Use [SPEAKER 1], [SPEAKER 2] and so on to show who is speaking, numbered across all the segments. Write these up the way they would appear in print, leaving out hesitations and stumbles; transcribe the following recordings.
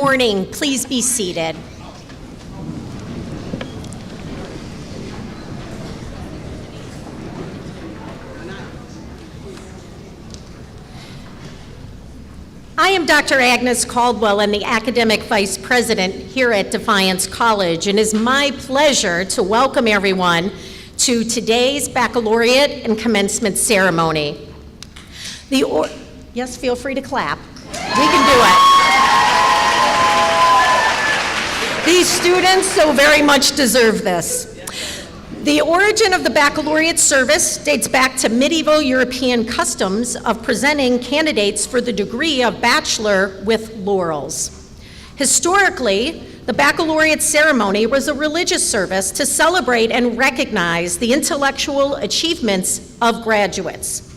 [SPEAKER 1] morning. Please be seated. I am Dr. Agnes Caldwell. I'm the Academic Vice President here at Defiance College, and it is my pleasure to welcome everyone to today's Baccalaureate and Commencement ceremony. Yes, feel free to clap. We can do it. These students so very much deserve this. The origin of the Baccalaureate Service dates back to medieval European customs of presenting candidates for the degree of bachelor with laurels. Historically, the Baccalaureate ceremony was a religious service to celebrate and recognize the intellectual achievements of graduates.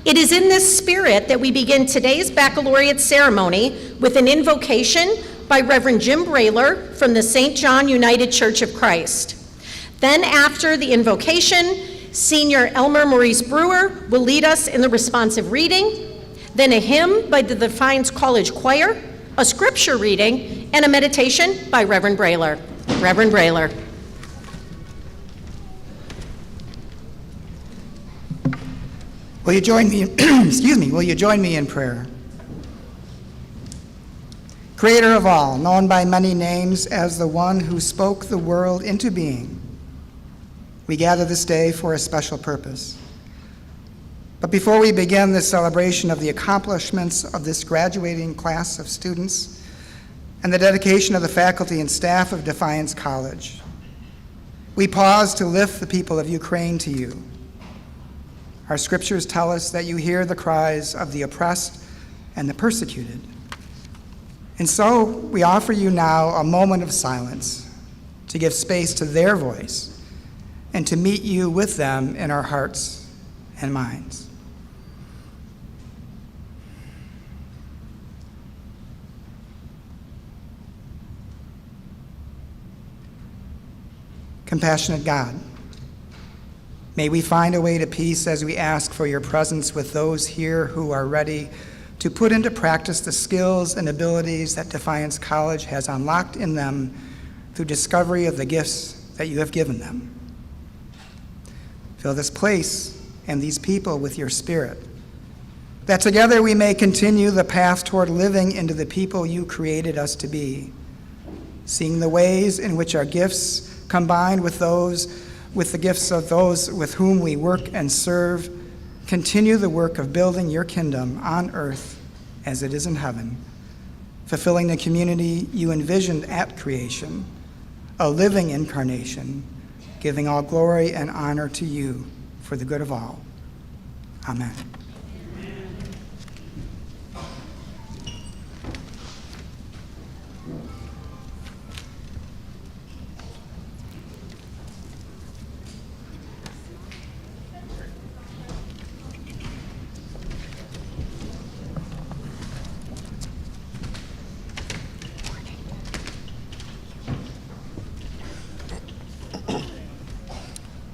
[SPEAKER 1] It is in this spirit that we begin today's Baccalaureate ceremony with an invocation by Reverend Jim Brayler from the St. John United Church of Christ. Then after the invocation, Senior Elmer Maurice Brewer will lead us in the responsive reading, then a hymn by the Defiance College Choir, a scripture reading, and a meditation by Reverend Brayler. Reverend Brayler.
[SPEAKER 2] Will you join me, will you join me in prayer? Creator of all, known by many names as the one who spoke the world into being, we gather this day for a special purpose. But before we begin this celebration of the accomplishments of this graduating class of students and the dedication of the faculty and staff of Defiance College, we pause to lift the people of Ukraine to you. Our scriptures tell us that you hear the cries of the oppressed and the persecuted. And so we offer you now a moment of silence to give space to their voice and to meet you with them in our hearts and minds. Compassionate God, may we find a way to peace as we ask for your presence with those here who are ready to put into practice the skills and abilities that Defiance College has unlocked in them through discovery of the gifts that you have given them. Fill this place and these people with your Spirit, that together we may continue the path toward living into the people you created us to be, seeing the ways in which our gifts combined with the gifts of those with whom we work and serve, continue the work of building your kingdom on earth as it is in heaven, fulfilling the community you envisioned at creation, a living incarnation, giving all glory and honor to you for the good of all. Amen.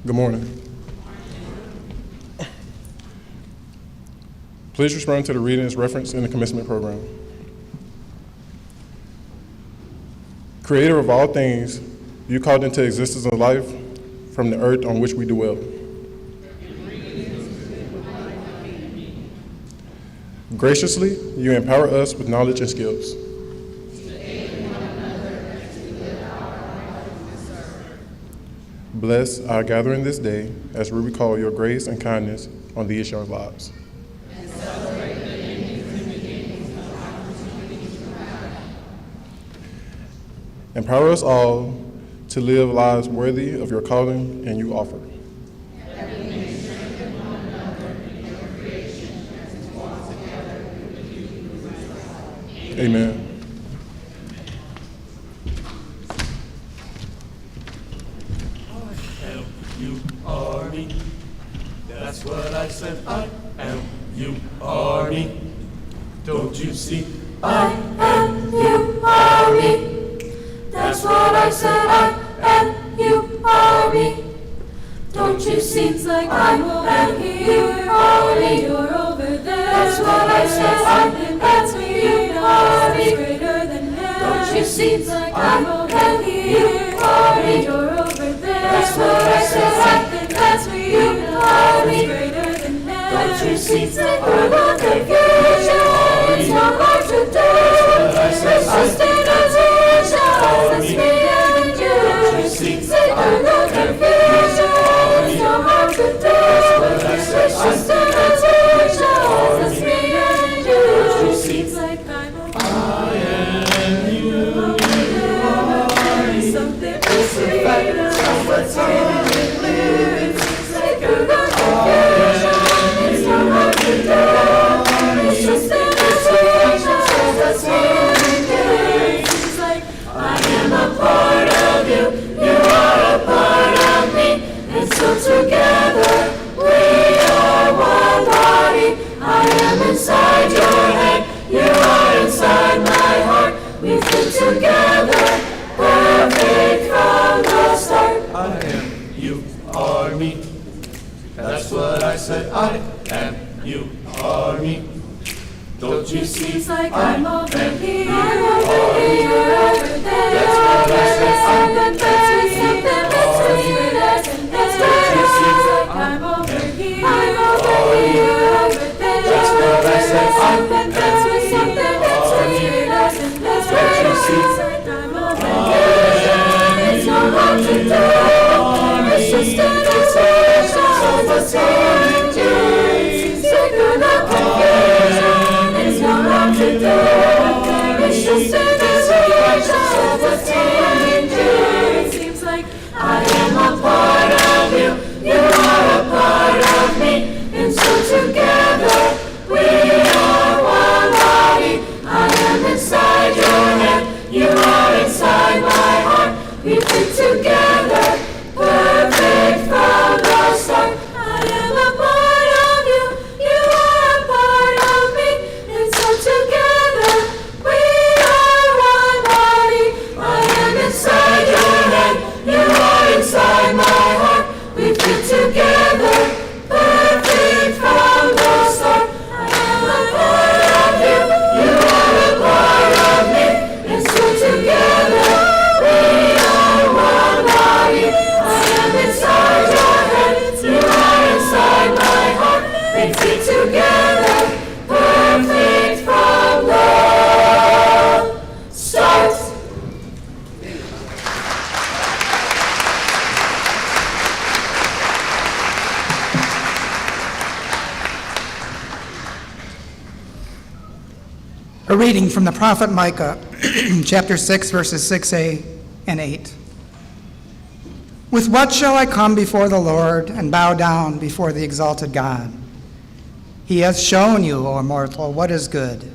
[SPEAKER 3] Good morning. Please respond to the readings referenced in the commencement program. Creator of all things, you called into existence a life from the earth on which we dwell. Graciously, you empower us with knowledge and skills. Bless our gathering this day as we recall your grace and kindness on these young lives. And celebrate the endings and beginnings of opportunities from God. Empower us all to live lives worthy of your calling and you offer. That we may strengthen one another in your creation as we walk together with you through life. Amen.
[SPEAKER 4] That's what I said, I am, you are me. Don't you see? I am, you are me. That's what I said, I am, you are me. Don't you see? It's like I'm over here, only you're over there. That's what I said, I am, you are me. Greater than
[SPEAKER 5] Don't you see? Like I'm over here, and you're over there. That's what I said. That's where you are. It's greater than hell. Don't you see? Like I'm on confusion. It's not hard to do. It's just an attention. That's me and you. Don't you see? Like I'm on confusion. It's not hard to do. It's just an attention. That's me and you. Don't you see? Like I'm over here. I am you. Something is greater. What's in it clear? It's like a rock confusion. It's not hard to do. It's just an attention. That's me and you. It's like I am a part of you. You are a part of me. And so together we are one body. I am inside your head. You are inside my heart. We fit together. Perfect from the start.
[SPEAKER 4] I am, you are me. That's what I said. I am, you are me. Don't you see?
[SPEAKER 5] It's like I'm over here, I'm over here, you're over there. That's what I said. Something between us and there. Don't you see? It's like I'm over here, I'm over here, you're over there. That's what I said. Something between us and there. Don't you see? It's like I'm over here. It's not hard to do. It's just an attention. What's in you? It's like you're not confusion. It's not hard to do. It's just an attention. What's in you? It seems like I am a part of you. You are a part of me. And so together we are one body. I am inside your head. You are inside my heart. We fit together, perfect from the start. I am a part of you, you are a part of me. And so together, we are one body. I am inside your head, you are inside my heart. We fit together, perfect from the start. I am a part of you, you are a part of me. And so together, we are one body. I am inside your head. You are inside my heart. We fit together, perfect from the start.
[SPEAKER 2] A reading from the prophet Micah, chapter 6, verses 6a and 8. With what shall I come before the Lord and bow down before the exalted God? He has shown you, O mortal, what is good.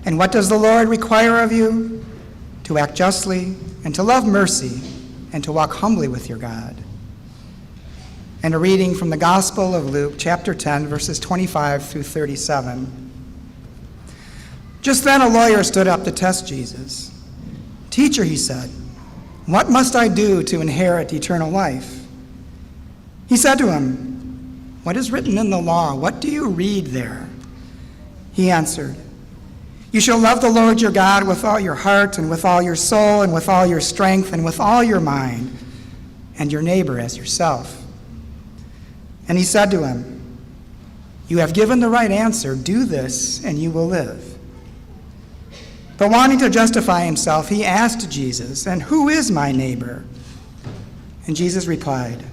[SPEAKER 2] And what does the Lord require of you? To act justly, and to love mercy, and to walk humbly with your God. And a reading from the Gospel of Luke, chapter 10, verses 25 through 37. Just then a lawyer stood up to test Jesus. Teacher, he said, what must I do to inherit eternal life? He said to him, what is written in the law? What do you read there? He answered, you shall love the Lord your God with all your heart and with all your soul and with all your strength and with all your mind, and your neighbor as yourself. And he said to him, you have given the right answer. Do this and you will live. But wanting to justify himself, he asked Jesus, and who is my neighbor? And Jesus replied,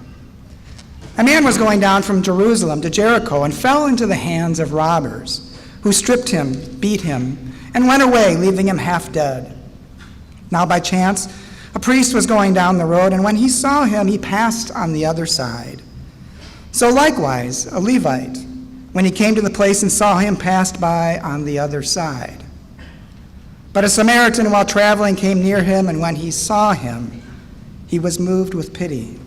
[SPEAKER 2] a man was going down from Jerusalem to Jericho and fell into the hands of robbers, who stripped him, beat him, and went away, leaving him half dead. Now by chance, a priest was going down the road, and when he saw him, he passed on the other side. So likewise, a Levite, when he came to the place and saw him, passed by on the other side. But a Samaritan, while traveling, came near him, and when he saw him, he was moved with pity.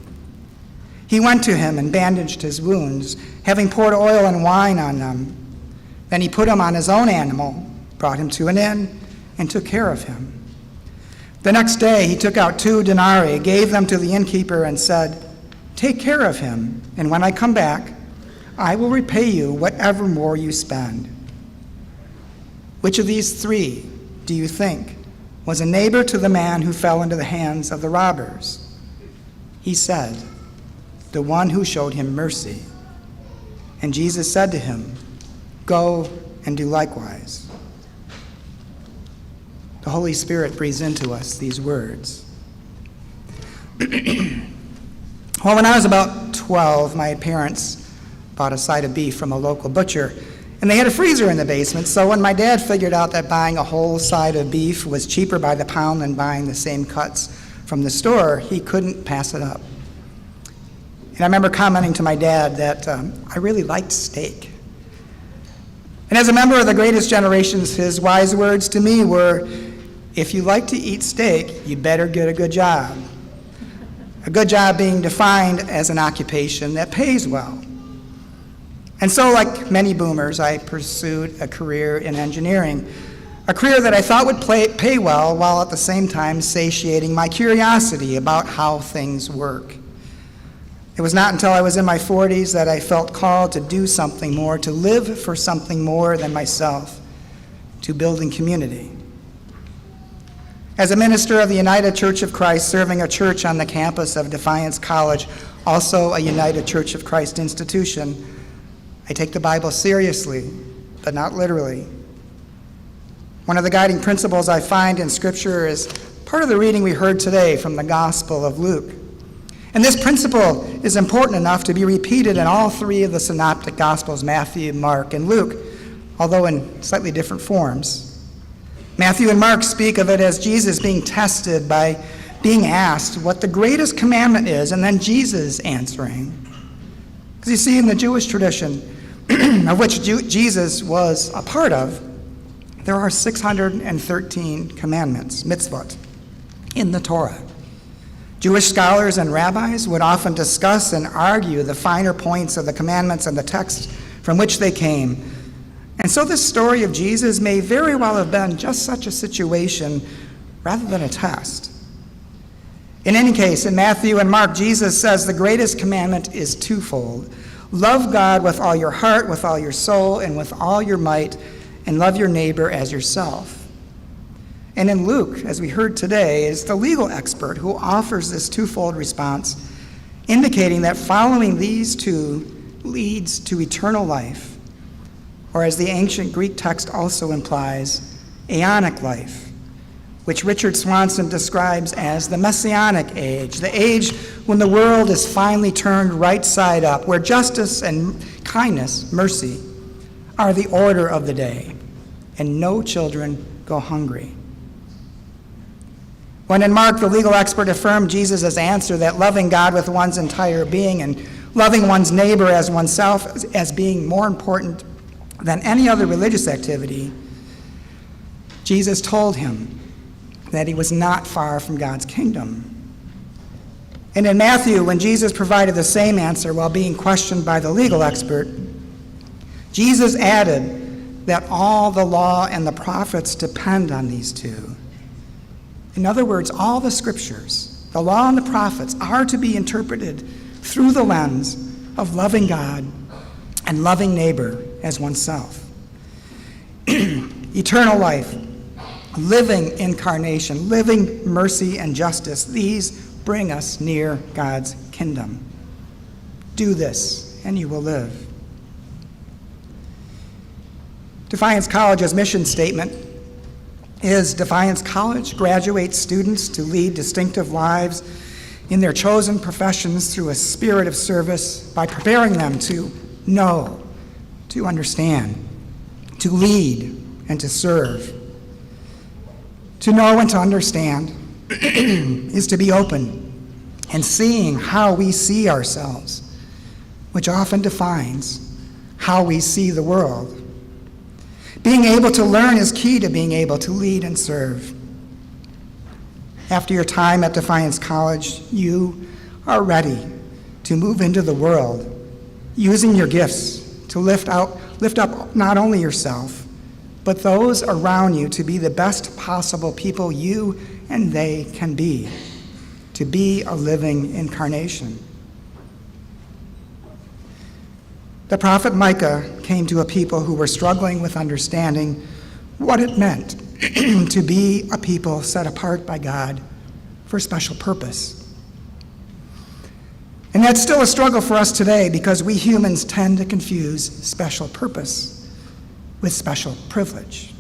[SPEAKER 2] He went to him and bandaged his wounds, having poured oil and wine on them. Then he put him on his own animal, brought him to an inn, and took care of him. The next day he took out 2 denarii, gave them to the innkeeper, and said, take care of him, and when I come back, I will repay you whatever more you spend. Which of these 3 do you think was a neighbor to the man who fell into the hands of the robbers. He said, "The one who showed him mercy." And Jesus said to him, "Go and do likewise." The Holy Spirit breathes into us these words. Well, when I was about 12, my parents bought a side of beef from a local butcher, and they had a freezer in the basement, so when my dad figured out that buying a whole side of beef was cheaper by the pound than buying the same cuts from the store, he couldn't pass it up. And I remember commenting to my dad that I really liked steak. And as a member of the greatest generations, his wise words to me were, "If you like to eat steak, you better get a good job." A good job being defined as an occupation that pays well. And so, like many boomers, I pursued a career in engineering, a career that I thought would pay well while at the same time satiating my curiosity about how things work. It was not until I was in my 40s that I felt called to do something more, to live for something more than myself, to building community. As a minister of the United Church of Christ, serving a church on the campus of Defiance College, also a United Church of Christ institution, I take the Bible seriously, but not literally. One of the guiding principles I find in Scripture is part of the reading we heard today from the Gospel of Luke. And this principle is important enough to be repeated in all three of the synoptic Gospels, Matthew, Mark, and Luke, although in slightly different forms. Matthew and Mark speak of it as Jesus being tested by being asked what the greatest commandment is, and then Jesus answering. Because you see, in the Jewish tradition, of which Jesus was a part of, there are 613 commandments, mitzvot, in the Torah. Jewish scholars and rabbis would often discuss and argue the finer points of the commandments and the text from which they came. And so this story of Jesus may very well have been just such a situation rather than a test. In any case, in Matthew and Mark, Jesus says the greatest commandment is twofold. Love God with all your heart, with all your soul, and with all your might, and love your neighbor as yourself. And in Luke, as we heard today, is the legal expert who offers this twofold response, indicating that following these two leads to eternal life, or as the ancient Greek text also implies, aeonic life, which Richard Swanson describes as the Messianic age, the age when the world is finally turned right side up, where justice and kindness, mercy, are the order of the day, and no children go hungry. When in Mark, the legal expert affirmed Jesus' answer that loving God with one's entire being and loving one's neighbor as oneself as being more important than any other religious activity, Jesus told him that he was not far from God's kingdom. And in Matthew, when Jesus provided the same answer while being questioned by the legal expert, Jesus added that all the law and the prophets depend on these two. In other words, all the scriptures, the law and the prophets, are to be interpreted through the lens of loving God and loving neighbor as oneself. Eternal life, living incarnation, living mercy and justice, these bring us near God's kingdom. Do this, and you will live. Defiance College's mission statement is Defiance College graduates students to lead distinctive lives in their chosen professions through a spirit of service by preparing them to know, to understand, to lead, and to serve. To know and to understand is to be open and seeing how we see ourselves, which often defines how we see the world. Being able to learn is key to being able to lead and serve. After your time at Defiance College, you are ready to move into the world, using your gifts to lift up not only yourself, but those around you to be the best possible people you and they can be, to be a living incarnation. The prophet Micah came to a people who were struggling with understanding what it meant to be a people set apart by God for a special purpose. And that's still a struggle for us today because we humans tend to confuse special purpose with special privilege.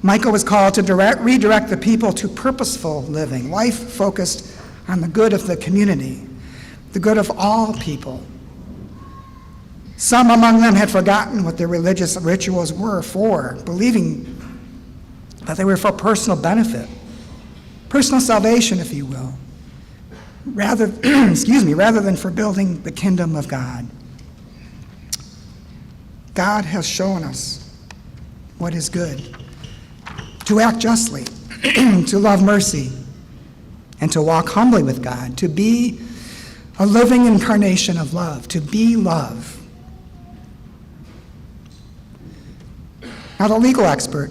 [SPEAKER 2] Michael was called to redirect the people to purposeful living, life focused on the good of the community, the good of all people. Some among them had forgotten what their religious rituals were for, believing that they were for personal benefit, personal salvation, if you will, rather than for building the kingdom of God. God has shown us what is good: to act justly, to love mercy, and to walk humbly with God, to be a living incarnation of love, to be love. Now, the legal expert,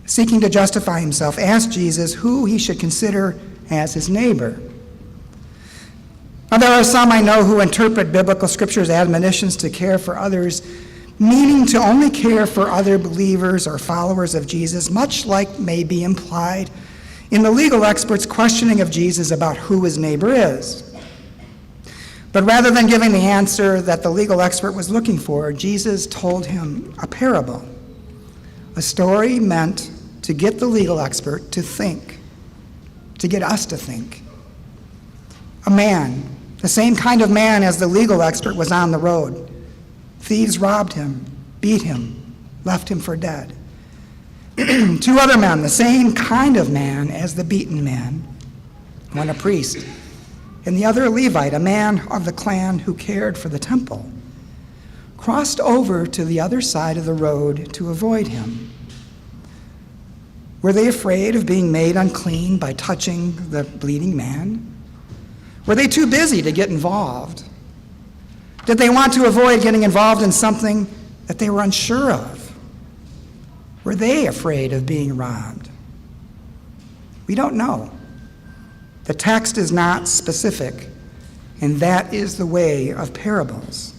[SPEAKER 2] seeking to justify himself, asked Jesus who he should consider as his neighbor. Now, there are some I know who interpret biblical scriptures' admonitions to care for others, meaning to only care for other believers or followers of Jesus, much like may be implied in the legal expert's questioning of Jesus about who his neighbor is. But rather than giving the answer that the legal expert was looking for, Jesus told him a parable, a story meant to get the legal expert to think, to get us to think. A man, the same kind of man as the legal expert, was on the road. Thieves robbed him, beat him, left him for dead. 2 other men, the same kind of man as the beaten man, one a priest, and the other a Levite, a man of the clan who cared for the temple, crossed over to the other side of the road to avoid him. Were they afraid of being made unclean by touching the bleeding man? Were they too busy to get involved? Did they want to avoid getting involved in something that they were unsure of? Were they afraid of being robbed? We don't know. The text is not specific, and that is the way of parables.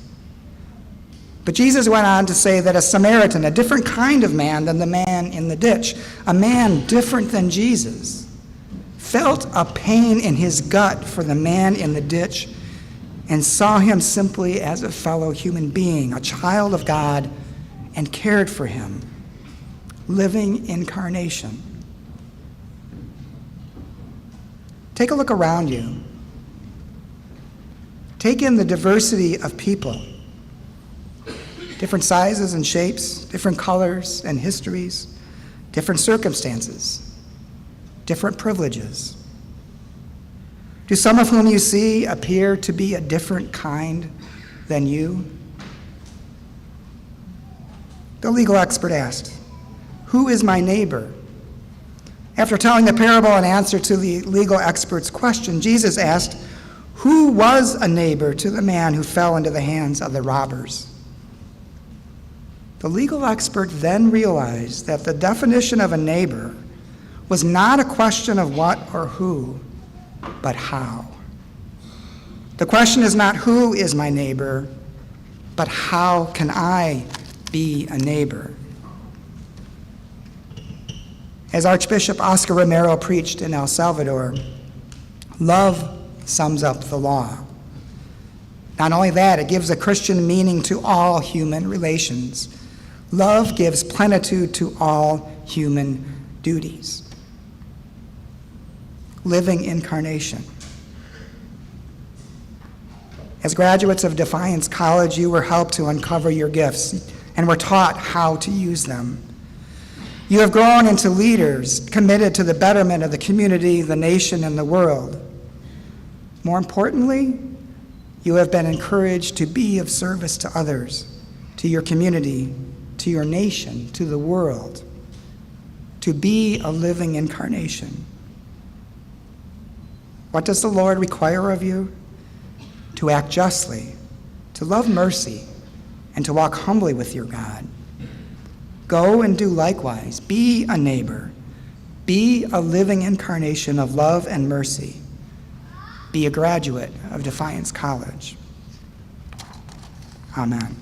[SPEAKER 2] But Jesus went on to say that a Samaritan, a different kind of man than the man in the ditch, a man different than Jesus, felt a pain in his gut for the man in the ditch and saw him simply as a fellow human being, a child of God, and cared for him. Living incarnation. Take a look around you. Take in the diversity of people. Different sizes and shapes, different colors and histories, different circumstances, different privileges. Do some of whom you see appear to be a different kind than you? The legal expert asked, "Who is my neighbor?" After telling the parable in answer to the legal expert's question, Jesus asked, "Who was a neighbor to the man who fell into the hands of the robbers?" The legal expert then realized that the definition of a neighbor was not a question of what or who, but how. The question is not who is my neighbor, but how can I be a neighbor? As Archbishop Oscar Romero preached in El Salvador, love sums up the law. Not only that, it gives a Christian meaning to all human relations. Love gives plenitude to all human duties. Living incarnation. As graduates of Defiance College, you were helped to uncover your gifts and were taught how to use them. You have grown into leaders committed to the betterment of the community, the nation, and the world. More importantly, you have been encouraged to be of service to others, to your community, to your nation, to the world, to be a living incarnation. What does the Lord require of you? To act justly, to love mercy, and to walk humbly with your God. Go and do likewise. Be a neighbor. Be a living incarnation of love and mercy. Be a graduate of Defiance College. Amen.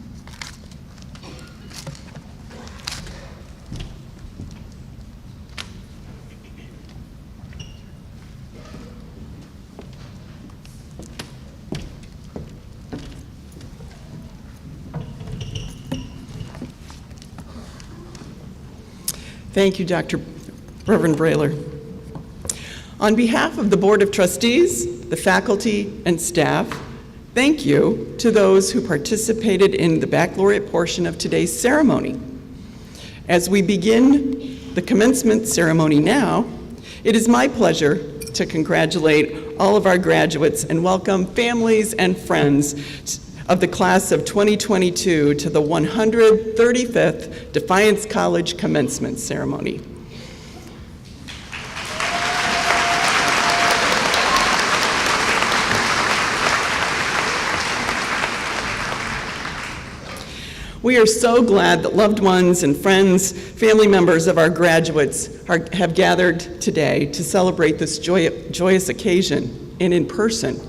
[SPEAKER 6] Thank you, Reverend Brailer. On behalf of the Board of Trustees, the faculty, and staff, thank you to those who participated in the baccalaureate portion of today's ceremony. As we begin the commencement ceremony now, it is my pleasure to congratulate all of our graduates and welcome families and friends of the class of 2022 to the 135th Defiance College Commencement Ceremony. We are so glad that loved ones and friends, family members of our graduates have gathered today to celebrate this joyous occasion and in person.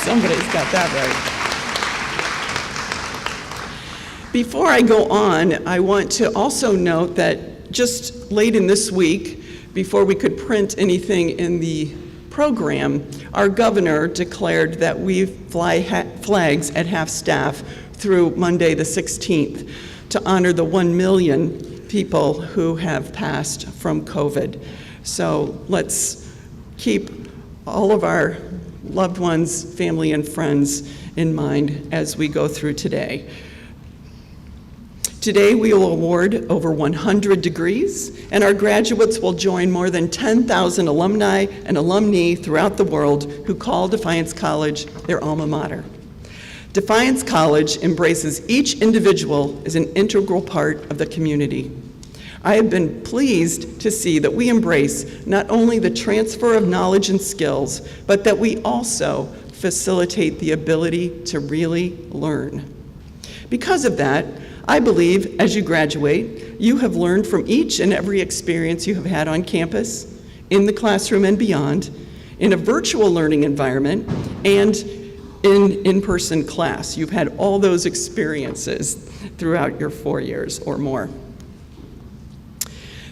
[SPEAKER 6] Somebody's got that right. Before I go on, I want to also note that just late in this week, before we could print anything in the program, our governor declared that we fly flags at half-staff through Monday the 16th to honor the 1 million people who have passed from COVID. So let's keep all of our loved ones, family, and friends in mind as we go through today. Today, we will award over 100 degrees, and our graduates will join more than 10,000 alumni and alumni throughout the world who call Defiance College their alma mater. Defiance College embraces each individual as an integral part of the community. I have been pleased to see that we embrace not only the transfer of knowledge and skills, but that we also facilitate the ability to really learn. Because of that, I believe as you graduate, you have learned from each and every experience you have had on campus, in the classroom and beyond, in a virtual learning environment, and in-person class. You've had all those experiences throughout your 4 years or more.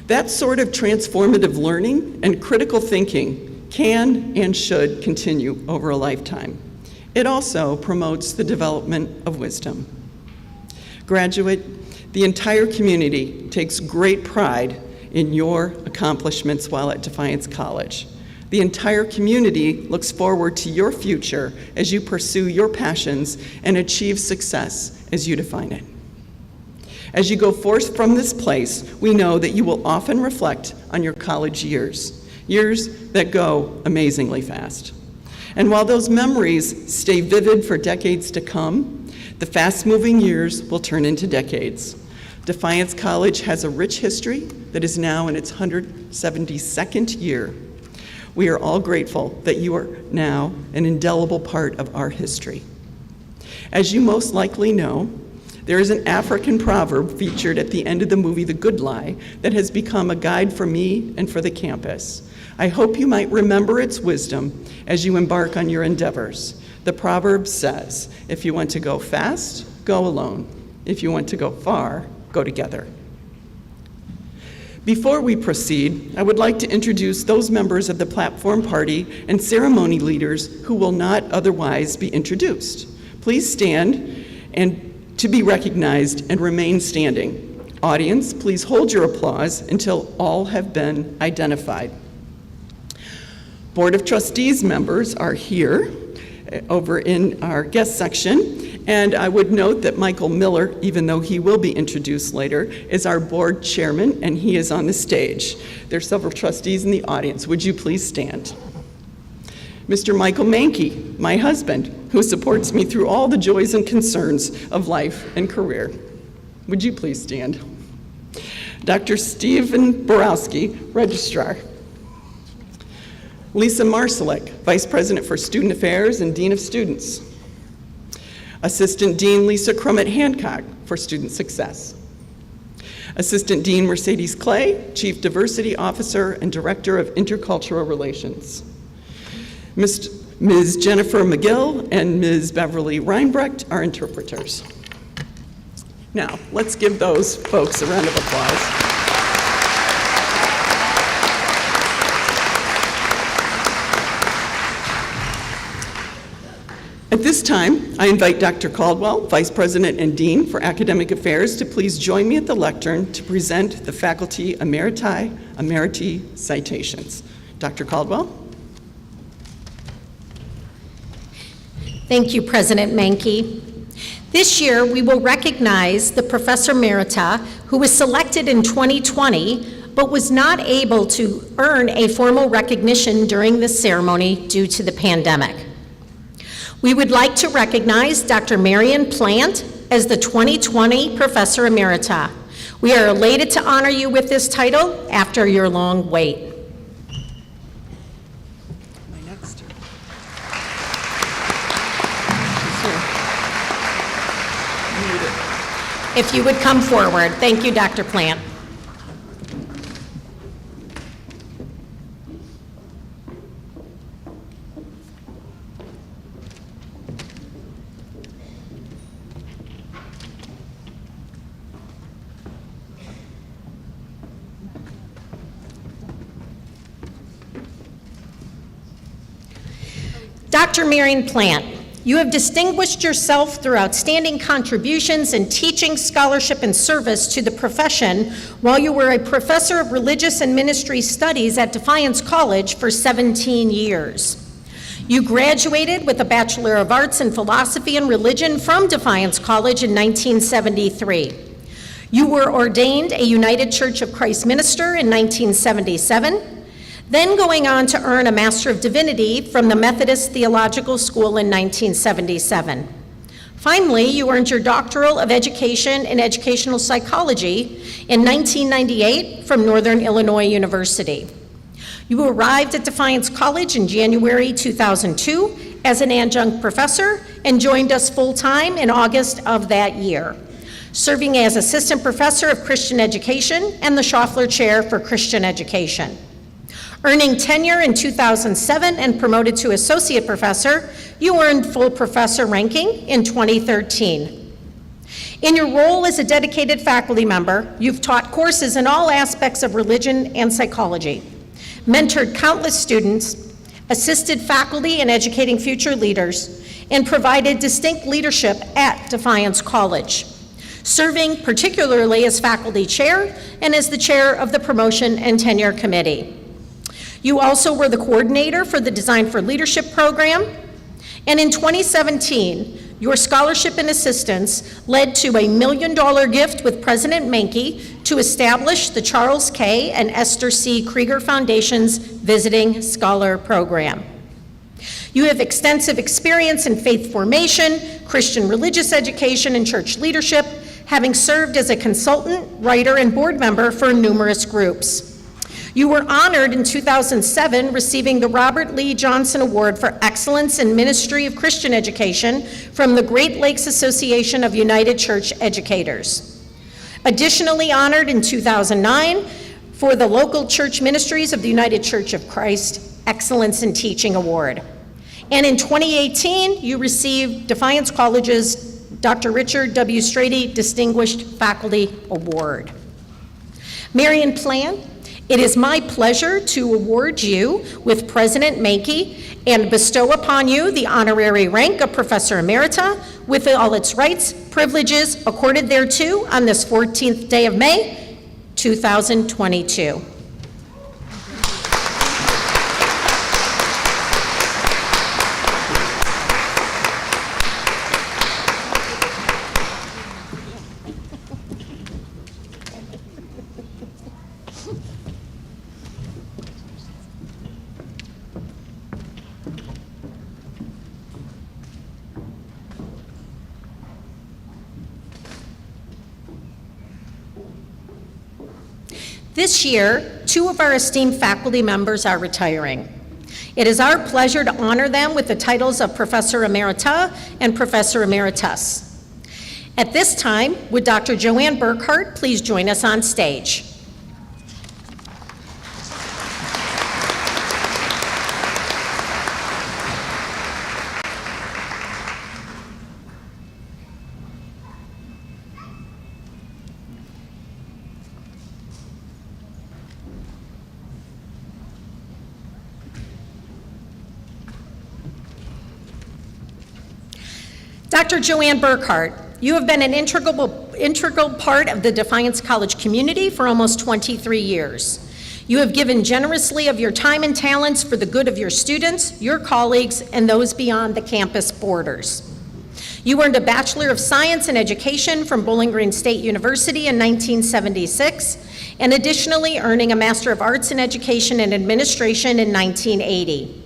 [SPEAKER 6] That sort of transformative learning and critical thinking can and should continue over a lifetime. It also promotes the development of wisdom. Graduate, the entire community takes great pride in your accomplishments while at Defiance College. The entire community looks forward to your future as you pursue your passions and achieve success as you define it. As you go forth from this place, we know that you will often reflect on your college years that go amazingly fast. And while those memories stay vivid for decades to come, the fast-moving years will turn into decades. Defiance College has a rich history that is now in its 172nd year. We are all grateful that you are now an indelible part of our history. As you most likely know, there is an African proverb featured at the end of the movie The Good Lie that has become a guide for me and for the campus. I hope you might remember its wisdom as you embark on your endeavors. The proverb says, if you want to go fast, go alone. If you want to go far, go together. Before we proceed, I would like to introduce those members of the platform party and ceremony leaders who will not otherwise be introduced. Please stand and to be recognized and remain standing. Audience, please hold your applause until all have been identified. Board of Trustees members are here over in our guest section, and I would note that Michael Miller, even though he will be introduced later, is our board chairman, and he is on the stage. There are several trustees in the audience. Would you please stand? Mr. Michael Mankey, my husband, who supports me through all the joys and concerns of life and career. Would you please stand? Dr. Stephen Borowski, registrar. Lisa Marsalek, Vice President for Student Affairs and Dean of Students. Assistant Dean Lisa Crummett Hancock for Student Success. Assistant Dean Mercedes Clay, Chief Diversity Officer and Director of Intercultural Relations. Ms. Jennifer McGill and Ms. Beverly Reinbrecht are interpreters. Now, let's give those folks a round of applause. At this time, I invite Dr. Caldwell, Vice President and Dean for Academic Affairs, to please join me at the lectern to present the Faculty Emeriti citations. Dr. Caldwell.
[SPEAKER 1] Thank you, President Menke. This year, we will recognize the Professor Emerita who was selected in 2020 but was not able to earn a formal recognition during this ceremony due to the pandemic. We would like to recognize Dr. Marion Plant as the 2020 Professor Emerita. We are elated to honor you with this title after your long wait. If you would come forward. Thank you, Dr. Plant. Dr. Marion Plant, you have distinguished yourself through outstanding contributions in teaching, scholarship, and service to the profession while you were a professor of religious and ministry studies at Defiance College for 17 years. You graduated with a Bachelor of Arts in Philosophy and Religion from Defiance College in 1973. You were ordained a United Church of Christ minister in 1977, then going on to earn a Master of Divinity from the Methodist Theological School in 1977. Finally, you earned your Doctoral of Education in Educational Psychology in 1998 from Northern Illinois University. You arrived at Defiance College in January 2002 as an adjunct professor and joined us full-time in August of that year, serving as Assistant Professor of Christian Education and the Schaffler Chair for Christian Education. Earning tenure in 2007 and promoted to Associate Professor, you earned full professor ranking in 2013. In your role as a dedicated faculty member, you've taught courses in all aspects of religion and psychology, mentored countless students, assisted faculty in educating future leaders, and provided distinct leadership at Defiance College, serving particularly as faculty chair and as the chair of the Promotion and Tenure Committee. You also were the coordinator for the Design for Leadership program, and in 2017, your scholarship and assistance led to a $1 million gift with President Menke to establish the Charles K. and Esther C. Krieger Foundation's Visiting Scholar Program. You have extensive experience in faith formation, Christian religious education, and church leadership, having served as a consultant, writer, and board member for numerous groups. You were honored in 2007 receiving the Robert Lee Johnson Award for Excellence in Ministry of Christian Education from the Great Lakes Association of United Church Educators. Additionally honored in 2009 for the Local Church Ministries of the United Church of Christ Excellence in Teaching Award. And in 2018, you received Defiance College's Dr. Richard W. Strady Distinguished Faculty Award. Marion Plant, it is my pleasure to award you with President Menke and bestow upon you the honorary rank of Professor Emerita with all its rights, privileges accorded thereto on this 14th day of May, 2022. This year, 2 of our esteemed faculty members are retiring. It is our pleasure to honor them with the titles of Professor Emerita and Professor Emeritus. At this time, would Dr. Joanne Burkhardt please join us on stage? Dr. Joanne Burkhardt, you have been an integral part of the Defiance College community for almost 23 years. You have given generously of your time and talents for the good of your students, your colleagues, and those beyond the campus borders. You earned a Bachelor of Science in Education from Bowling Green State University in 1976, and additionally earning a Master of Arts in Education and Administration in 1980.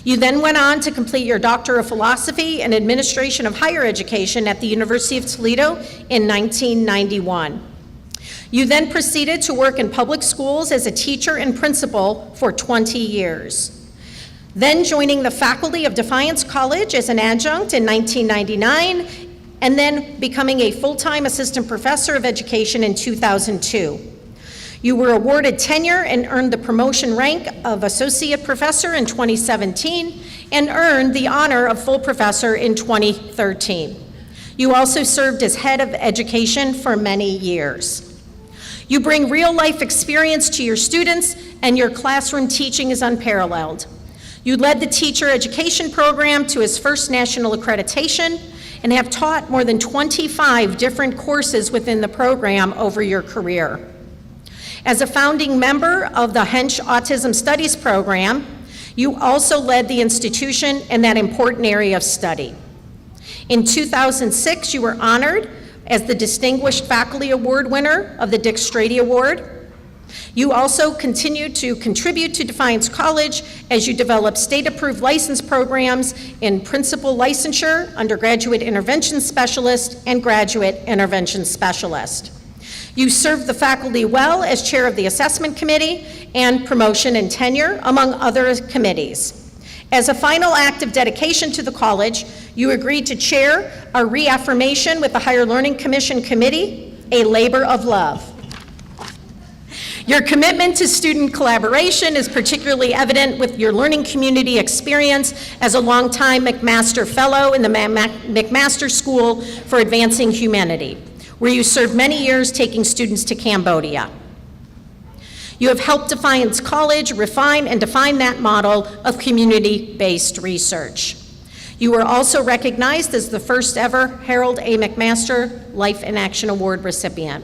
[SPEAKER 1] You then went on to complete your Doctor of Philosophy and Administration of Higher Education at the University of Toledo in 1991. You then proceeded to work in public schools as a teacher and principal for 20 years. Then joining the faculty of Defiance College as an adjunct in 1999, and then becoming a full-time assistant professor of education in 2002. You were awarded tenure and earned the promotion rank of associate professor in 2017 and earned the honor of full professor in 2013. You also served as head of education for many years. You bring real-life experience to your students, and your classroom teaching is unparalleled. You led the teacher education program to its first national accreditation and have taught more than 25 different courses within the program over your career. As a founding member of the Hench Autism Studies program, you also led the institution in that important area of study. In 2006, you were honored as the Distinguished Faculty Award winner of the Dick Strady Award. You also continue to contribute to Defiance College as you develop state-approved license programs in principal licensure, undergraduate intervention specialist, and graduate intervention specialist. You served the faculty well as chair of the assessment committee and promotion and tenure, among other committees. As a final act of dedication to the college, you agreed to chair a reaffirmation with the Higher Learning Commission Committee, a labor of love. Your commitment to student collaboration is particularly evident with your learning community experience as a longtime Mcmaster Fellow in the Mcmaster School for Advancing Humanity, where you served many years taking students to Cambodia. You have helped Defiance College refine and define that model of community-based research. You were also recognized as the first ever Harold A. Mcmaster Life in Action Award recipient.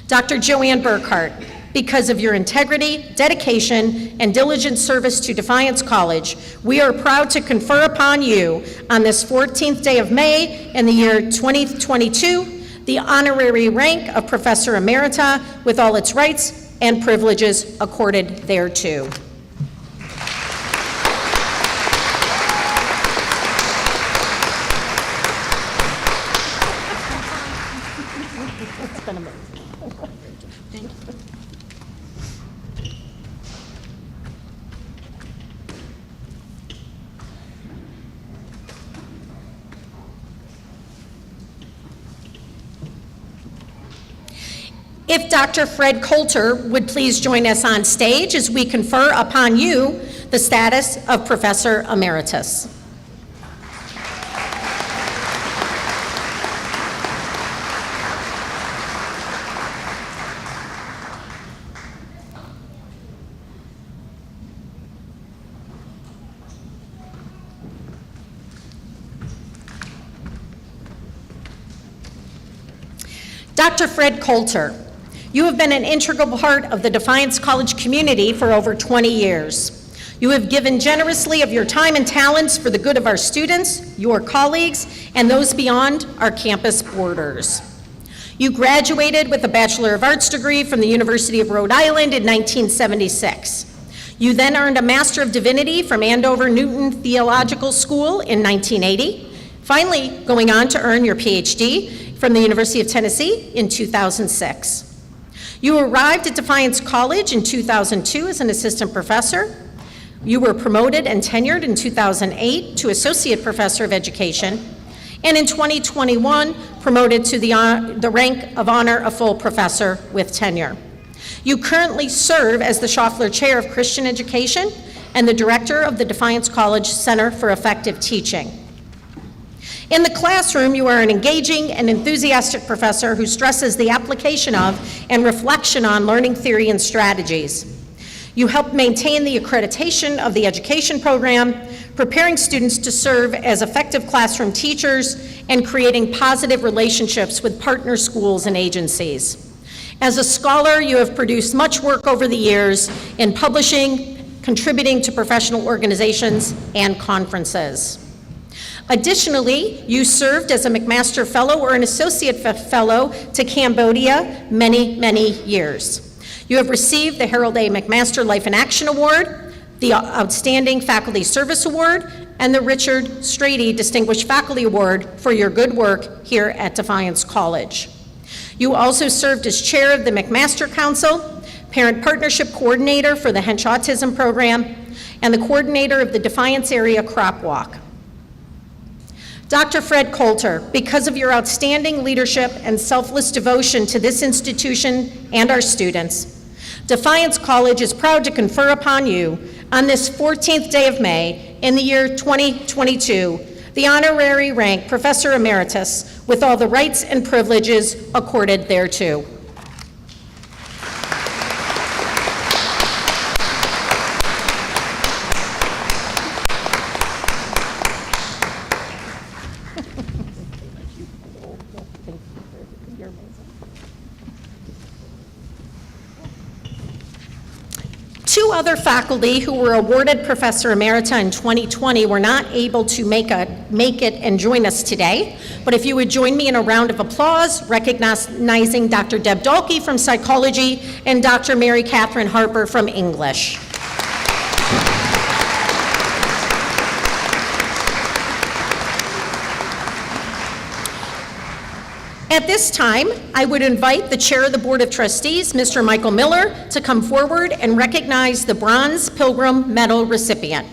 [SPEAKER 1] Dr. Joanne Burkhardt, because of your integrity, dedication, and diligent service to Defiance College, we are proud to confer upon you on this 14th day of May in the year 2022 the honorary rank of Professor Emerita with all its rights and privileges accorded thereto. If Dr. Fred Coulter would please join us on stage as we confer upon you the status of Professor Emeritus. Dr. Fred Coulter, you have been an integral part of the Defiance College community for over 20 years. You have given generously of your time and talents for the good of our students, your colleagues, and those beyond our campus borders. You graduated with a Bachelor of Arts degree from the University of Rhode Island in 1976. You then earned a Master of Divinity from Andover Newton Theological School in 1980, finally going on to earn your PhD from the University of Tennessee in 2006. You arrived at Defiance College in 2002 as an assistant professor. You were promoted and tenured in 2008 to associate professor of education, and in 2021 promoted to the rank of honor of full professor with tenure. You currently serve as the Schaffler Chair of Christian Education and the director of the Defiance College Center for Effective Teaching. In the classroom, you are an engaging and enthusiastic professor who stresses the application of and reflection on learning theory and strategies. You help maintain the accreditation of the education program, preparing students to serve as effective classroom teachers and creating positive relationships with partner schools and agencies. As a scholar, you have produced much work over the years in publishing, contributing to professional organizations and conferences. Additionally, you served as a Mcmaster Fellow or an Associate Fellow to Cambodia many years. You have received the Harold A. Mcmaster Life in Action Award, the Outstanding Faculty Service Award, and the Richard Strady Distinguished Faculty Award for your good work here at Defiance College. You also served as chair of the Mcmaster Council, parent partnership coordinator for the Hench Autism Program, and the coordinator of the Defiance Area Crop Walk. Dr. Fred Coulter, because of your outstanding leadership and selfless devotion to this institution and our students, Defiance College is proud to confer upon you on this 14th day of May in the year 2022, the honorary rank Professor Emeritus with all the rights and privileges accorded thereto. Two other faculty who were awarded Professor Emerita in 2020 were not able to make it and join us today, but if you would join me in a round of applause recognizing Dr. Deb Dahlke from Psychology and Dr. Mary Catherine Harper from English. At this time, I would invite the Chair of the Board of Trustees, Mr. Michael Miller, to come forward and recognize the Bronze Pilgrim Medal recipient.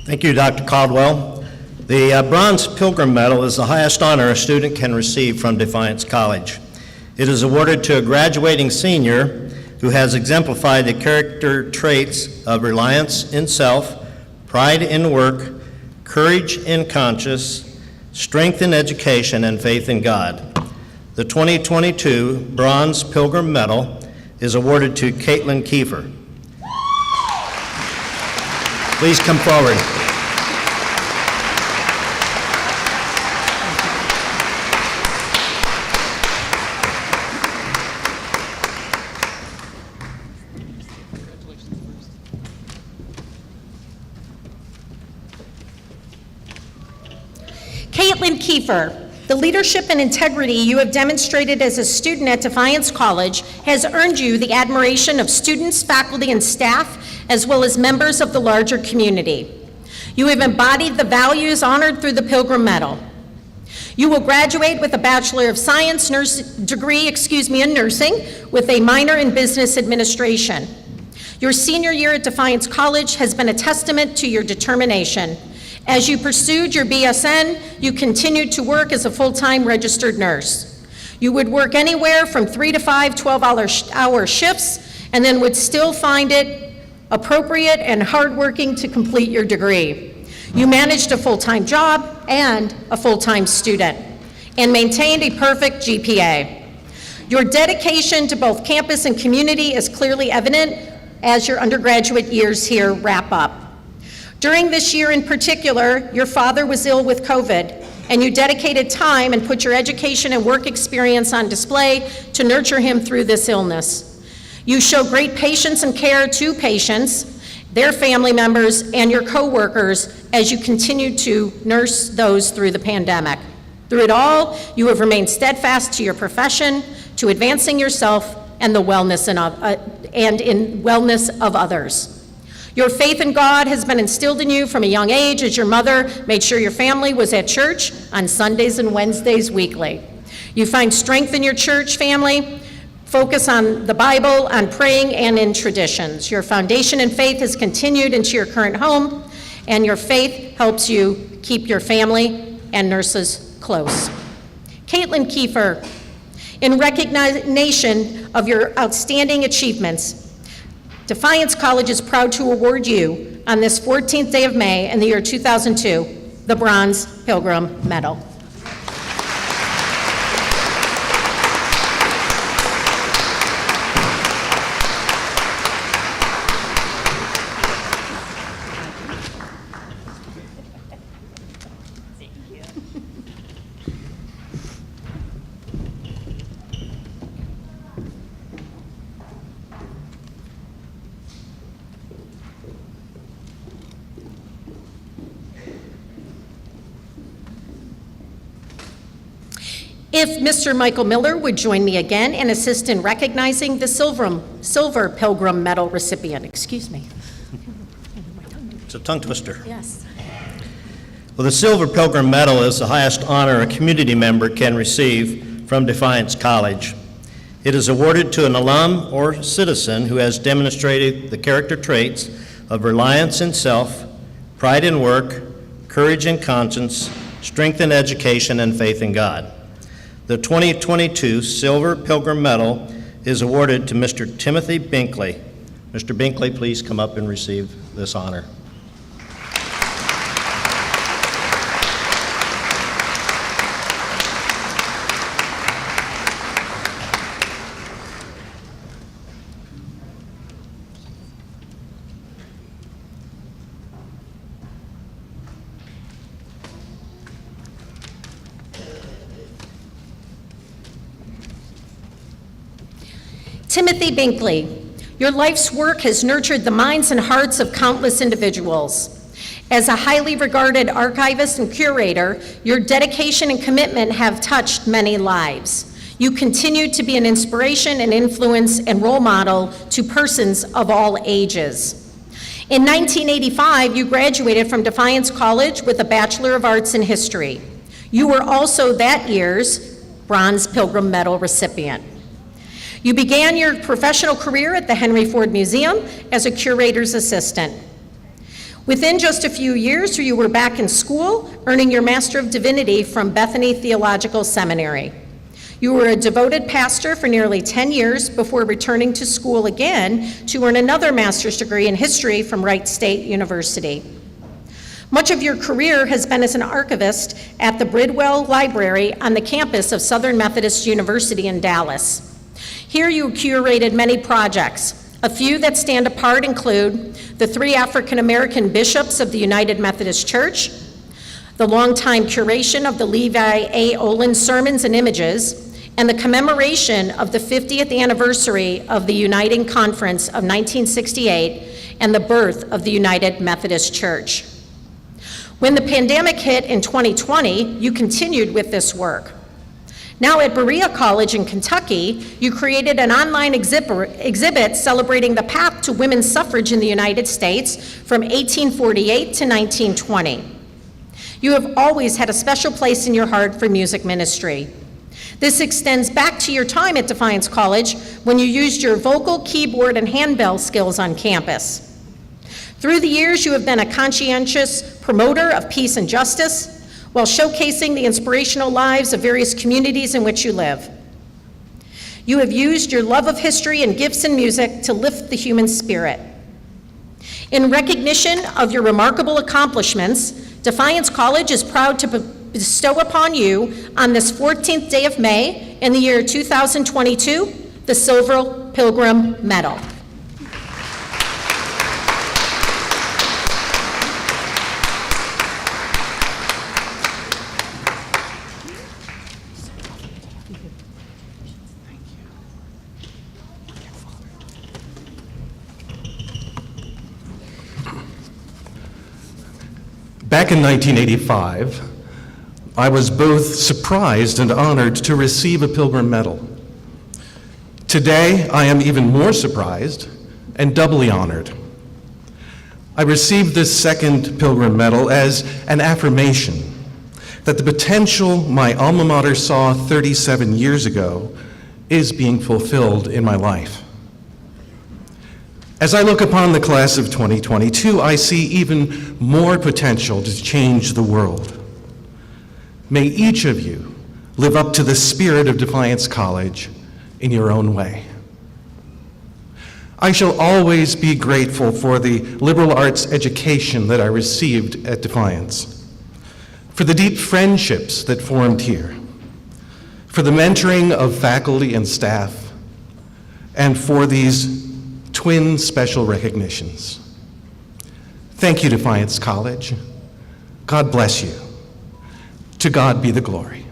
[SPEAKER 7] Thank you, Dr. Caldwell. The Bronze Pilgrim Medal is the highest honor a student can receive from Defiance College. It is awarded to a graduating senior who has exemplified the character traits of reliance in self, pride in work, courage in conscience, strength in education, and faith in God. The 2022 Bronze Pilgrim Medal is awarded to Caitlyn Kiefer. Please come forward.
[SPEAKER 1] Caitlyn Kiefer, the leadership and integrity you have demonstrated as a student at Defiance College has earned you the admiration of students, faculty, and staff, as well as members of the larger community. You have embodied the values honored through the Pilgrim Medal. You will graduate with a Bachelor of Science degree in nursing with a minor in business administration. Your senior year at Defiance College has been a testament to your determination. As you pursued your BSN, you continued to work as a full-time registered nurse. You would work anywhere from 3 to 5 12-hour shifts and then would still find it appropriate and hardworking to complete your degree. You managed a full-time job and a full-time student and maintained a perfect GPA. Your dedication to both campus and community is clearly evident as your undergraduate years here wrap up. During this year in particular, your father was ill with COVID, and you dedicated time and put your education and work experience on display to nurture him through this illness. You show great patience and care to patients, their family members, and your coworkers as you continue to nurse those through the pandemic. Through it all, you have remained steadfast to your profession, to advancing yourself and the wellness of others. Your faith in God has been instilled in you from a young age as your mother made sure your family was at church on Sundays and Wednesdays weekly. You find strength in your church family, focus on the Bible, on praying, and in traditions. Your foundation in faith has continued into your current home, and your faith helps you keep your family and nurses close. Caitlyn Kiefer, in recognition of your outstanding achievements, Defiance College is proud to award you on this 14th day of May in the year 2002, the Bronze Pilgrim Medal. If Mr. Michael Miller would join me again and assist in recognizing the Silver Pilgrim Medal recipient. Excuse me.
[SPEAKER 7] It's a tongue twister.
[SPEAKER 1] Yes.
[SPEAKER 7] Well, the Silver Pilgrim Medal is the highest honor a community member can receive from Defiance College. It is awarded to an alum or citizen who has demonstrated the character traits of reliance in self, pride in work, courage in conscience, strength in education, and faith in God. The 2022 Silver Pilgrim Medal is awarded to Mr. Timothy Binkley. Mr. Binkley, please come up and receive this honor.
[SPEAKER 1] Timothy Binkley, your life's work has nurtured the minds and hearts of countless individuals. As a highly regarded archivist and curator, your dedication and commitment have touched many lives. You continue to be an inspiration and influence and role model to persons of all ages. In 1985, you graduated from Defiance College with a Bachelor of Arts in History. You were also that year's Bronze Pilgrim Medal recipient. You began your professional career at the Henry Ford Museum as a curator's assistant. Within just a few years, you were back in school, earning your Master of Divinity from Bethany Theological Seminary. You were a devoted pastor for nearly 10 years before returning to school again to earn another master's degree in history from Wright State University. Much of your career has been as an archivist at the Bridwell Library on the campus of Southern Methodist University in Dallas. Here you curated many projects. A few that stand apart include the 3 African American bishops of the United Methodist Church, the longtime curation of the Levi A. Olin sermons and images, and the commemoration of the 50th anniversary of the Uniting Conference of 1968 and the birth of the United Methodist Church. When the pandemic hit in 2020, you continued with this work. Now at Berea College in Kentucky, you created an online exhibit celebrating the path to women's suffrage in the United States from 1848 to 1920. You have always had a special place in your heart for music ministry. This extends back to your time at Defiance College when you used your vocal, keyboard, and handbell skills on campus. Through the years, you have been a conscientious promoter of peace and justice, while showcasing the inspirational lives of various communities in which you live. You have used your love of history and gifts in music to lift the human spirit. In recognition of your remarkable accomplishments, Defiance College is proud to bestow upon you on this 14th day of May in the year 2022, the Silver Pilgrim Medal.
[SPEAKER 8] Back in 1985, I was both surprised and honored to receive a Pilgrim Medal. Today, I am even more surprised and doubly honored. I received this second Pilgrim Medal as an affirmation that the potential my alma mater saw 37 years ago is being fulfilled in my life. As I look upon the class of 2022, I see even more potential to change the world. May each of you live up to the spirit of Defiance College in your own way. I shall always be grateful for the liberal arts education that I received at Defiance, for the deep friendships that formed here, for the mentoring of faculty and staff, and for these twin special recognitions. Thank you, Defiance College. God bless you. To God be the glory.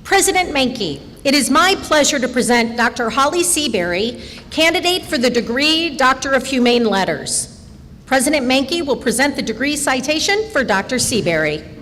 [SPEAKER 1] President Menke, It is my pleasure to present Dr. Hallie Seaberry, candidate for the degree Doctor of Humane Letters. President Menke will present the degree citation for Dr. Seaberry.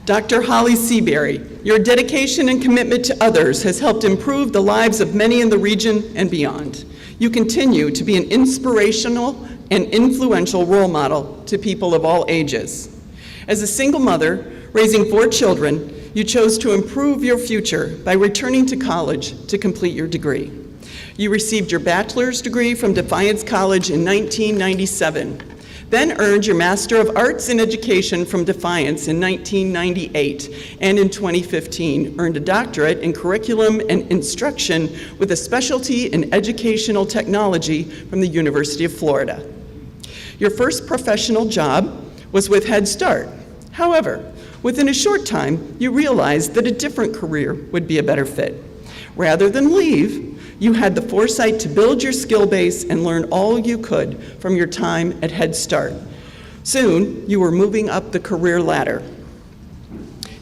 [SPEAKER 6] Dr. Hallie Seaberry, your dedication and commitment to others has helped improve the lives of many in the region and beyond. You continue to be an inspirational and influential role model to people of all ages. As a single mother raising 4 children, you chose to improve your future by returning to college to complete your degree. You received your bachelor's degree from Defiance College in 1997. Then earned your Master of Arts in Education from Defiance in 1998, and in 2015 earned a doctorate in Curriculum and Instruction with a specialty in Educational Technology from the University of Florida. Your first professional job was with Head Start. However, within a short time, you realized that a different career would be a better fit. Rather than leave, you had the foresight to build your skill base and learn all you could from your time at Head Start. Soon, you were moving up the career ladder.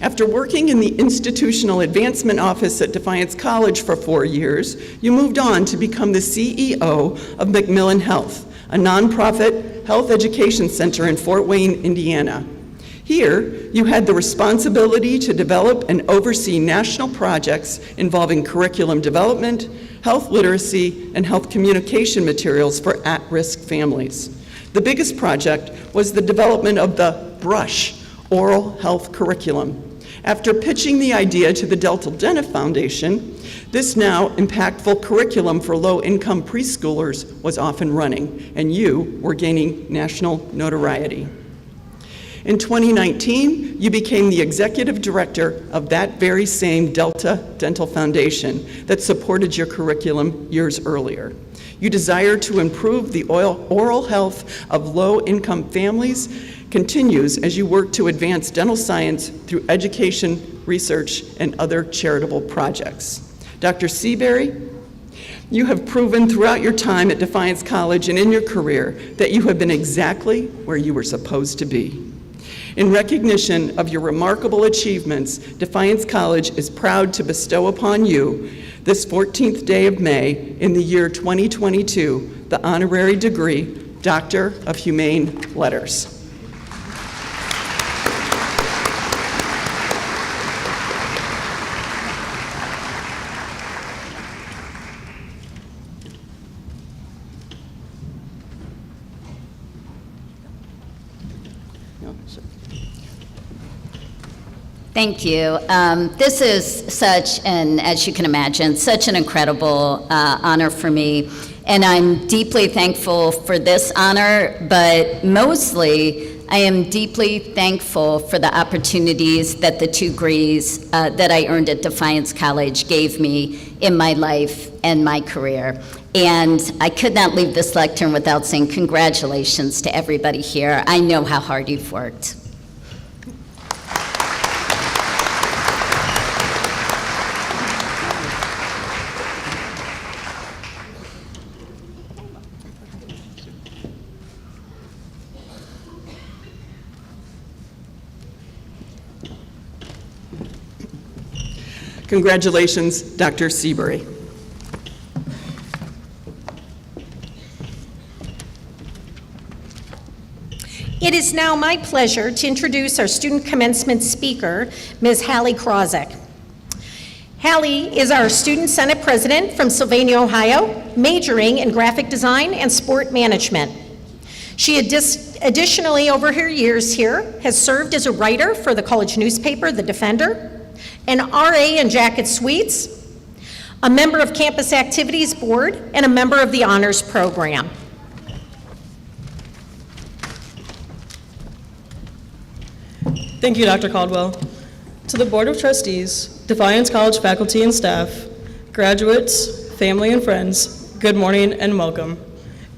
[SPEAKER 6] After working in the Institutional Advancement Office at Defiance College for 4 years, you moved on to become the CEO of Macmillan Health, a nonprofit health education center in Fort Wayne, Indiana. Here, you had the responsibility to develop and oversee national projects involving curriculum development, health literacy, and health communication materials for at-risk families. The biggest project was the development of the BRUSH oral health curriculum. After pitching the idea to the Delta Denna Foundation, this now impactful curriculum for low-income preschoolers was off and running, and you were gaining national notoriety. In 2019, you became the executive director of that very same Delta Dental Foundation that supported your curriculum years earlier. You desire to improve the oral health of low-income families continues as you work to advance dental science through education, research, and other charitable projects. Dr. Seaberry, you have proven throughout your time at Defiance College and in your career that you have been exactly where you were supposed to be. In recognition of your remarkable achievements, Defiance College is proud to bestow upon you, this 14th day of May in the year 2022, the honorary degree, Doctor of Humane Letters.
[SPEAKER 9] Thank you. This is such an, as you can imagine, such an incredible honor for me. And I'm deeply thankful for this honor, but mostly I am deeply thankful for the opportunities that the 2 degrees that I earned at Defiance College gave me in my life and my career. And I could not leave this lectern without saying congratulations to everybody here. I know how hard you've worked.
[SPEAKER 6] Congratulations, Dr. Seaberry.
[SPEAKER 1] It is now my pleasure to introduce our student commencement speaker, Ms. Hallie Krazek. Hallie is our Student Senate President from Sylvania, Ohio, majoring in graphic design and sport management. She additionally, over her years here, has served as a writer for the college newspaper, The Defender, an RA in Jacket Suites, a member of Campus Activities Board, and a member of the Honors Program.
[SPEAKER 10] Thank you, Dr. Caldwell. To the Board of Trustees, Defiance College faculty and staff, graduates, family and friends, good morning and welcome.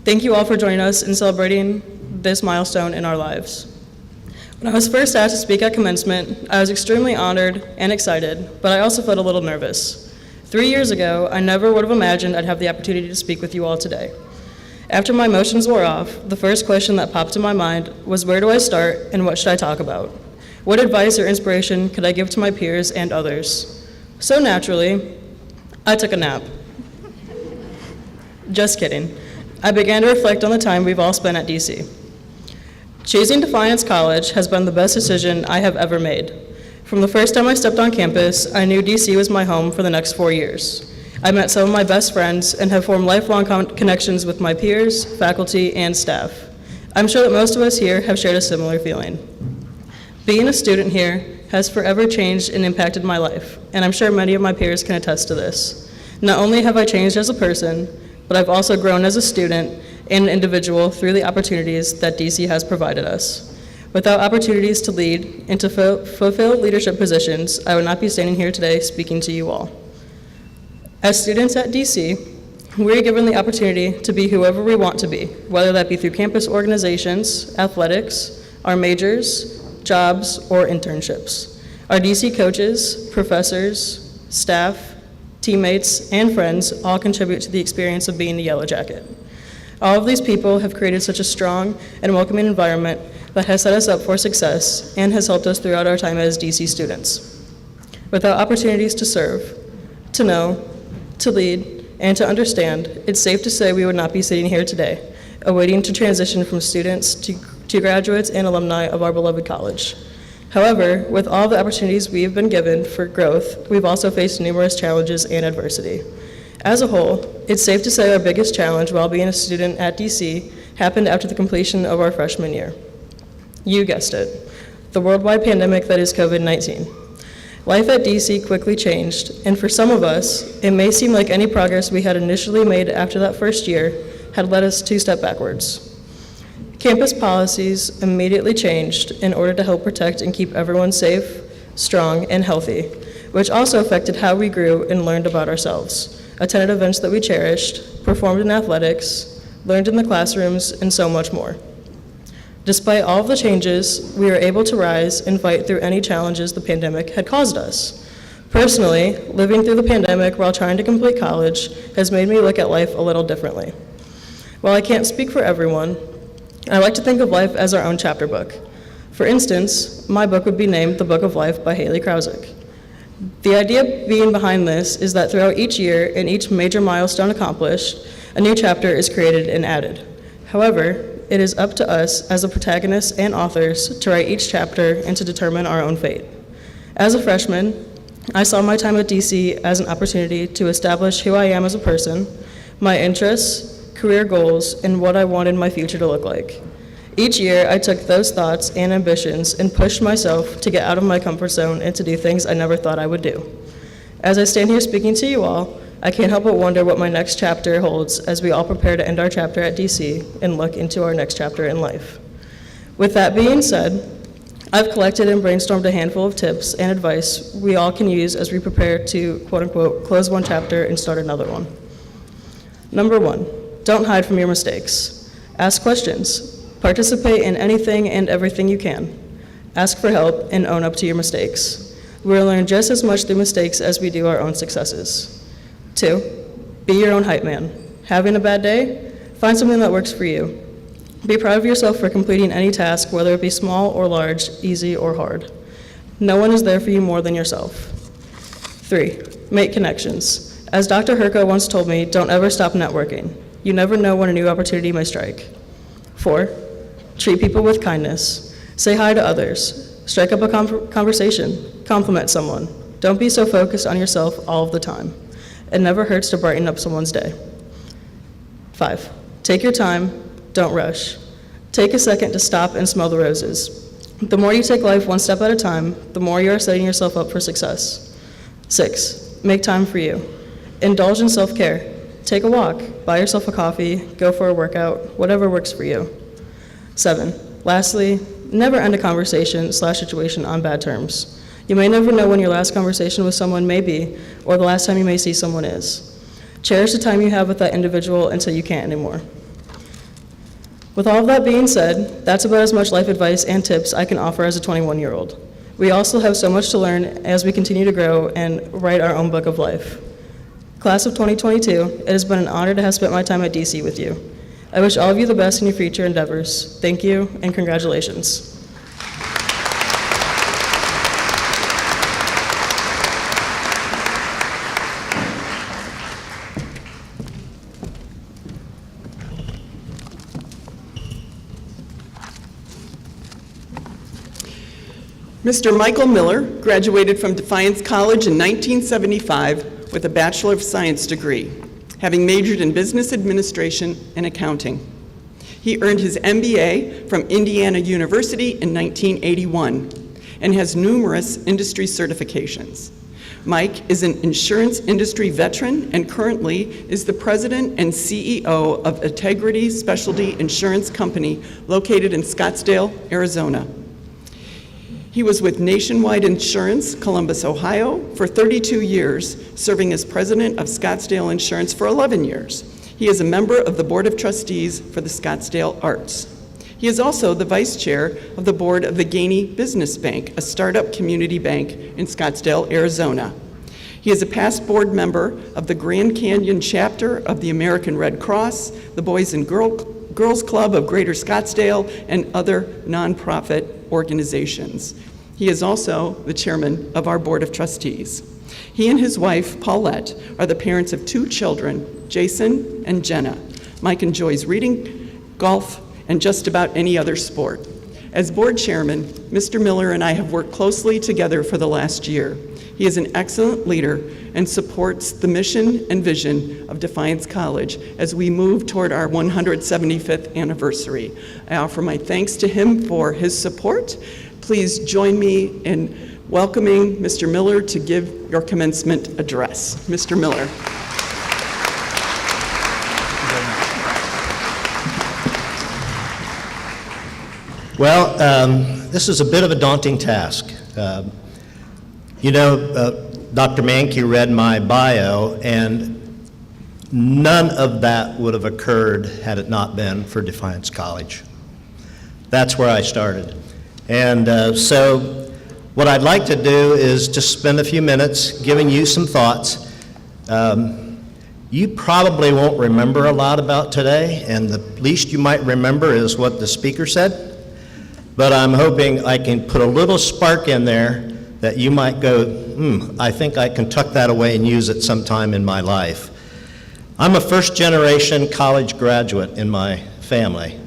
[SPEAKER 10] Thank you all for joining us in celebrating this milestone in our lives. When I was first asked to speak at commencement, I was extremely honored and excited, but I also felt a little nervous. 3 years ago, I never would have imagined I'd have the opportunity to speak with you all today. After my emotions wore off, the first question that popped in my mind was, where do I start and what should I talk about? What advice or inspiration could I give to my peers and others? So naturally, I took a nap. Just kidding. I began to reflect on the time we've all spent at DC. Choosing Defiance College has been the best decision I have ever made. From the first time I stepped on campus, I knew DC was my home for the next 4 years. I met some of my best friends and have formed lifelong connections with my peers, faculty, and staff. I'm sure that most of us here have shared a similar feeling. Being a student here has forever changed and impacted my life, and I'm sure many of my peers can attest to this. Not only have I changed as a person, but I've also grown as a student and an individual through the opportunities that DC has provided us. Without opportunities to lead and to fulfill leadership positions, I would not be standing here today speaking to you all. As students at DC, we are given the opportunity to be whoever we want to be, whether that be through campus organizations, athletics, our majors, jobs, or internships. Our DC coaches, professors, staff, teammates, and friends all contribute to the experience of being a Yellow Jacket. All of these people have created such a strong and welcoming environment that has set us up for success and has helped us throughout our time as DC students. Without opportunities to serve, to know, to lead, and to understand, it's safe to say we would not be sitting here today, awaiting to transition from students to graduates and alumni of our beloved college. However, with all the opportunities we have been given for growth, we've also faced numerous challenges and adversity. As a whole, it's safe to say our biggest challenge while being a student at DC happened after the completion of our freshman year. You guessed it, the worldwide pandemic that is COVID-19. Life at DC quickly changed, and for some of us, it may seem like any progress we had initially made after that first year had led us 2 steps backwards. Campus policies immediately changed in order to help protect and keep everyone safe, strong, and healthy, which also affected how we grew and learned about ourselves, attended events that we cherished, performed in athletics, learned in the classrooms, and so much more. Despite all of the changes, we were able to rise and fight through any challenges the pandemic had caused us. Personally, living through the pandemic while trying to complete college has made me look at life a little differently. While I can't speak for everyone, I like to think of life as our own chapter book. For instance, my book would be named The Book of Life by Hallie Krazek. The idea being behind this is that throughout each year and each major milestone accomplished, a new chapter is created and added. However, it is up to us as the protagonists and authors to write each chapter and to determine our own fate. As a freshman, I saw my time at DC as an opportunity to establish who I am as a person, my interests, career goals, and what I wanted my future to look like. Each year, I took those thoughts and ambitions and pushed myself to get out of my comfort zone and to do things I never thought I would do. As I stand here speaking to you all, I can't help but wonder what my next chapter holds as we all prepare to end our chapter at DC and look into our next chapter in life. With that being said, I've collected and brainstormed a handful of tips and advice we all can use as we prepare to, quote unquote, close one chapter and start another one. Number 1, don't hide from your mistakes. Ask questions. Participate in anything and everything you can. Ask for help and own up to your mistakes. We'll learn just as much through mistakes as we do our own successes. 2, be your own hype man. Having a bad day? Find something that works for you. Be proud of yourself for completing any task, whether it be small or large, easy or hard. No one is there for you more than yourself. 3, make connections. As Dr. Herko once told me, don't ever stop networking. You never know when a new opportunity may strike. 4, treat people with kindness. Say hi to others. Strike up a conversation. Compliment someone. Don't be so focused on yourself all of the time. It never hurts to brighten up someone's day. 5, take your time, don't rush. Take a second to stop and smell the roses. The more you take life one step at a time, the more you are setting yourself up for success. 6, make time for you. Indulge in self-care. Take a walk, buy yourself a coffee, go for a workout, whatever works for you. 7, lastly, never end a conversation/situation on bad terms. You may never know when your last conversation with someone may be, or the last time you may see someone is. Cherish the time you have with that individual until you can't anymore. With all of that being said, that's about as much life advice and tips I can offer as a 21-year-old. We also have so much to learn as we continue to grow and write our own book of life. Class of 2022, it has been an honor to have spent my time at DC with you. I wish all of you the best in your future endeavors. Thank you and congratulations.
[SPEAKER 6] Mr. Michael Miller graduated from Defiance College in 1975 with a Bachelor of Science degree, having majored in business administration and accounting. He earned his MBA from Indiana University in 1981 and has numerous industry certifications. Mike is an insurance industry veteran and currently is the president and CEO of Integrity Specialty Insurance Company located in Scottsdale, Arizona. He was with Nationwide Insurance, Columbus, Ohio, for 32 years, serving as president of Scottsdale Insurance for 11 years. He is a member of the Board of Trustees for the Scottsdale Arts. He is also the vice chair of the board of the Gainey Business Bank, a startup community bank in Scottsdale, Arizona. He is a past board member of the Grand Canyon chapter of the American Red Cross, the Boys and Girls Club of Greater Scottsdale, and other nonprofit organizations. He is also the chairman of our Board of Trustees. He and his wife, Paulette, are the parents of 2 children, Jason and Jenna. Mike enjoys reading, golf, and just about any other sport. As board chairman, Mr. Miller and I have worked closely together for the last year. He is an excellent leader and supports the mission and vision of Defiance College as we move toward our 175th anniversary. I offer my thanks to him for his support. Please join me in welcoming Mr. Miller to give your commencement address. Mr. Miller.
[SPEAKER 7] Well, this is a bit of a daunting task. Dr. Mankey read my bio, and none of that would have occurred had it not been for Defiance College. That's where I started. And so what I'd like to do is just spend a few minutes giving you some thoughts. You probably won't remember a lot about today, and the least you might remember is what the speaker said. But I'm hoping I can put a little spark in there that you might go, I think I can tuck that away and use it sometime in my life. I'm a first-generation college graduate in my family.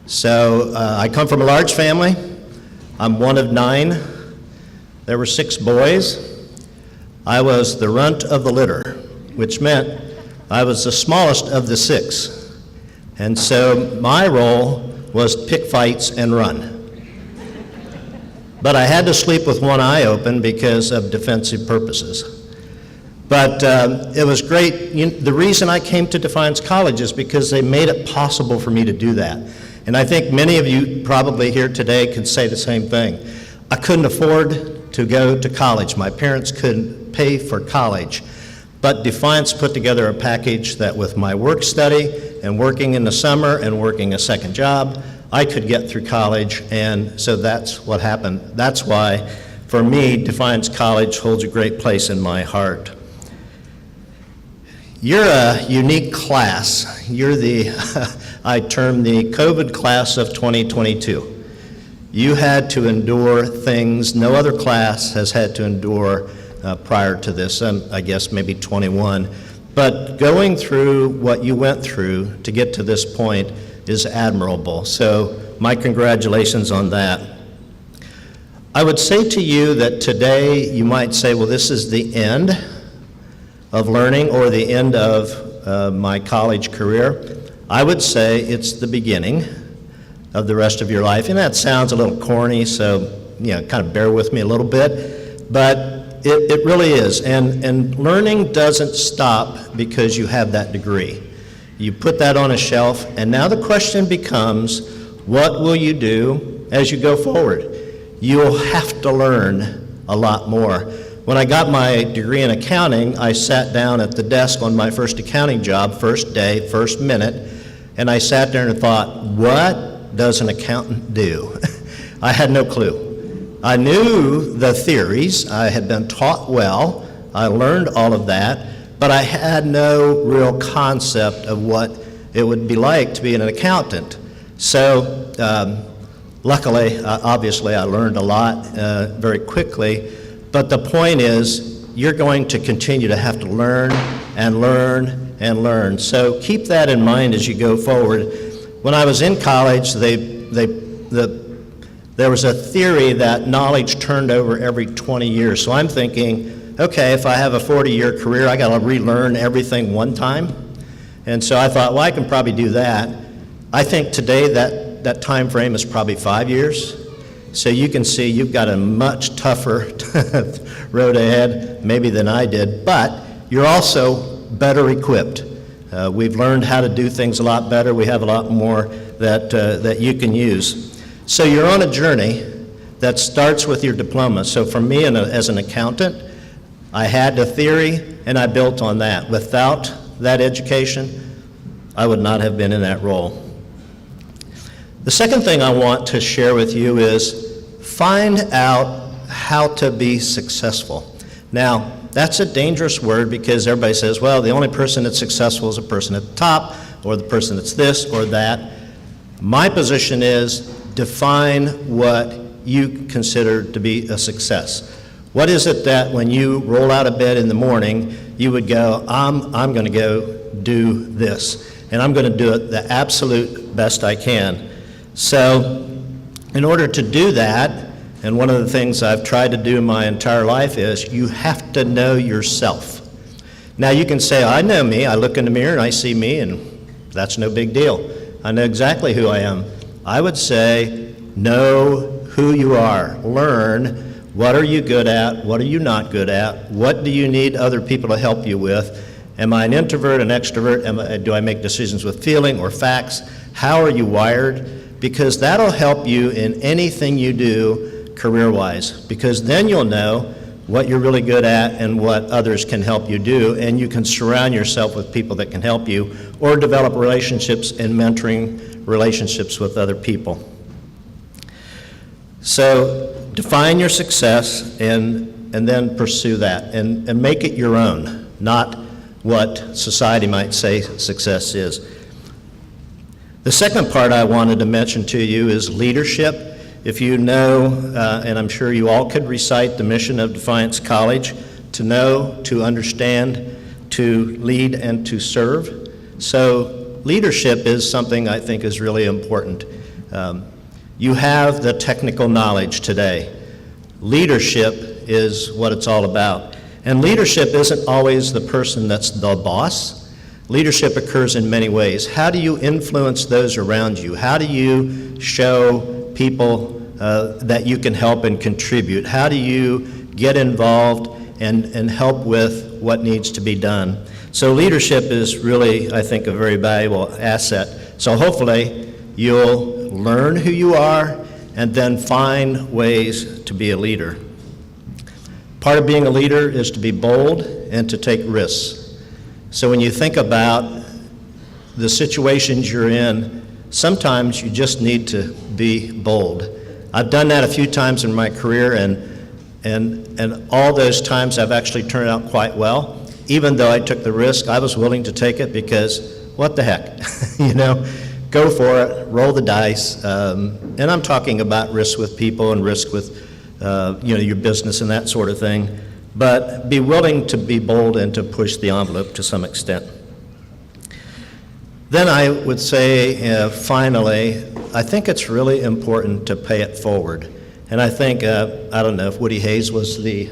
[SPEAKER 7] So I come from a large family. I'm one of 9. There were 6 boys. I was the runt of the litter, which meant I was the smallest of the 6. And so my role was to pick fights and run. But I had to sleep with one eye open because of defensive purposes. But it was great. The reason I came to Defiance College is because they made it possible for me to do that. And I think many of you probably here today can say the same thing. I couldn't afford to go to college. My parents couldn't pay for college. But Defiance put together a package that with my work study and working in the summer and working a second job, I could get through college, and so that's what happened. That's why, for me, Defiance College holds a great place in my heart. You're a unique class. You're I term the COVID class of 2022. You had to endure things no other class has had to endure prior to this, and I guess maybe 21. But going through what you went through to get to this point is admirable. So my congratulations on that. I would say to you that today you might say, well, this is the end of learning or the end of my college career. I would say it's the beginning of the rest of your life. And that sounds a little corny, so kind of bear with me a little bit. But it really is. And learning doesn't stop because you have that degree. You put that on a shelf, and now the question becomes, what will you do as you go forward? You'll have to learn a lot more. When I got my degree in accounting, I sat down at the desk on my first accounting job, first day, first minute, and I sat there and thought, what does an accountant do? I had no clue. I knew the theories. I had been taught well. I learned all of that. But I had no real concept of what it would be like to be an accountant. So luckily, obviously, I learned a lot very quickly, but the point is you're going to continue to have to learn and learn and learn. So keep that in mind as you go forward. When I was in college, there was a theory that knowledge turned over every 20 years. So I'm thinking, okay, if I have a 40-year career, I got to relearn everything one time. And so I thought, well, I can probably do that. I think today that time frame is probably 5 years. So you can see you've got a much tougher road ahead maybe than I did, but you're also better equipped. We've learned how to do things a lot better. We have a lot more that you can use. So you're on a journey that starts with your diploma. So for me as an accountant, I had the theory and I built on that. Without that education, I would not have been in that role. The second thing I want to share with you is find out how to be successful. Now, that's a dangerous word because everybody says, well, the only person that's successful is a person at the top or the person that's this or that. My position is define what you consider to be a success. What is it that when you roll out of bed in the morning, you would go, I'm going to go do this, and I'm going to do it the absolute best I can. So in order to do that, and one of the things I've tried to do my entire life is you have to know yourself. Now you can say, I know me, I look in the mirror and I see me, and that's no big deal. I know exactly who I am. I would say, know who you are. Learn what are you good at, what are you not good at, what do you need other people to help you with. Am I an introvert, an extrovert? Do I make decisions with feeling or facts? How are you wired? Because that'll help you in anything you do career-wise, because then you'll know what you're really good at and what others can help you do, and you can surround yourself with people that can help you or develop relationships and mentoring relationships with other people. So define your success and then pursue that and make it your own, not what society might say success is. The second part I wanted to mention to you is leadership. If you know, and I'm sure you all could recite the mission of Defiance College, to know, to understand, to lead, and to serve. So leadership is something I think is really important. You have the technical knowledge today. Leadership is what it's all about. And leadership isn't always the person that's the boss. Leadership occurs in many ways. How do you influence those around you? How do you show people that you can help and contribute? How do you get involved and help with what needs to be done? So leadership is really, I think, a very valuable asset. So hopefully you'll learn who you are and then find ways to be a leader. Part of being a leader is to be bold and to take risks. So when you think about the situations you're in, sometimes you just need to be bold. I've done that a few times in my career, and all those times I've actually turned out quite well. Even though I took the risk, I was willing to take it because what the heck, go for it, roll the dice. And I'm talking about risks with people and risk with your business and that sort of thing. But be willing to be bold and to push the envelope to some extent. Then I would say, finally, I think it's really important to pay it forward. And I think, I don't know if Woody Hayes was the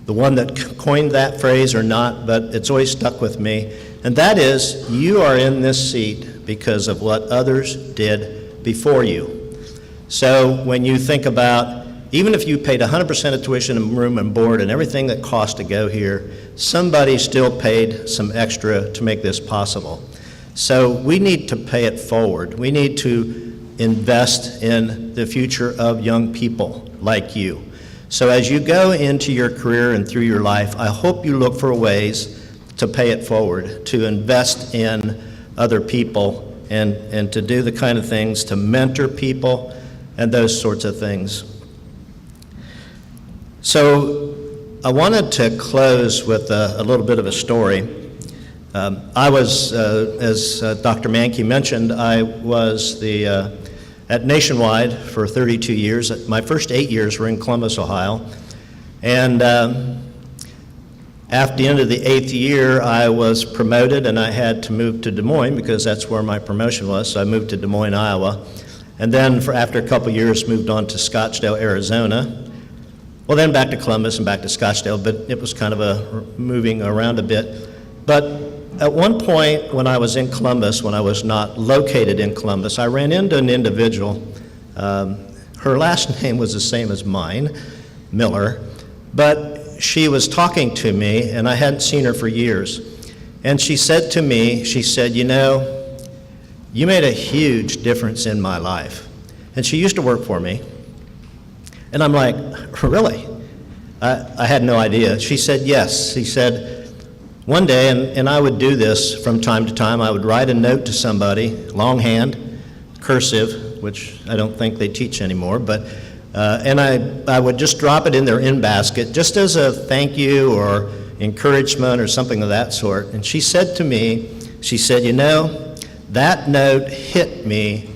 [SPEAKER 7] one that coined that phrase or not, but it's always stuck with me. And that is, you are in this seat because of what others did before you. So when you think about, even if you paid 100% of tuition and room and board and everything that cost to go here, somebody still paid some extra to make this possible. So we need to pay it forward. We need to invest in the future of young people like you. So as you go into your career and through your life, I hope you look for ways to pay it forward, to invest in other people and to do the kind of things, to mentor people and those sorts of things. So I wanted to close with a little bit of a story. I was, as Dr. Mankey mentioned, I was at Nationwide for 32 years. My first 8 years were in Columbus, Ohio. And after the end of the 8th year, I was promoted and I had to move to Des Moines because that's where my promotion was. So I moved to Des Moines, Iowa. And then after a couple years, moved on to Scottsdale, Arizona. Well, then back to Columbus and back to Scottsdale, but it was kind of a moving around a bit. But at one point when I was in Columbus, when I was not located in Columbus, I ran into an individual. Her last name was the same as mine, Miller, but she was talking to me, and I hadn't seen her for years. And she said to me, she said, you know, you made a huge difference in my life. And she used to work for me. And I'm like, really? I had no idea. She said, yes. She said, one day, and I would do this from time to time, I would write a note to somebody, longhand, cursive, which I don't think they teach anymore, but and I would just drop it in their in-basket just as a thank you or encouragement or something of that sort. And she said to me, she said, you know, that note hit me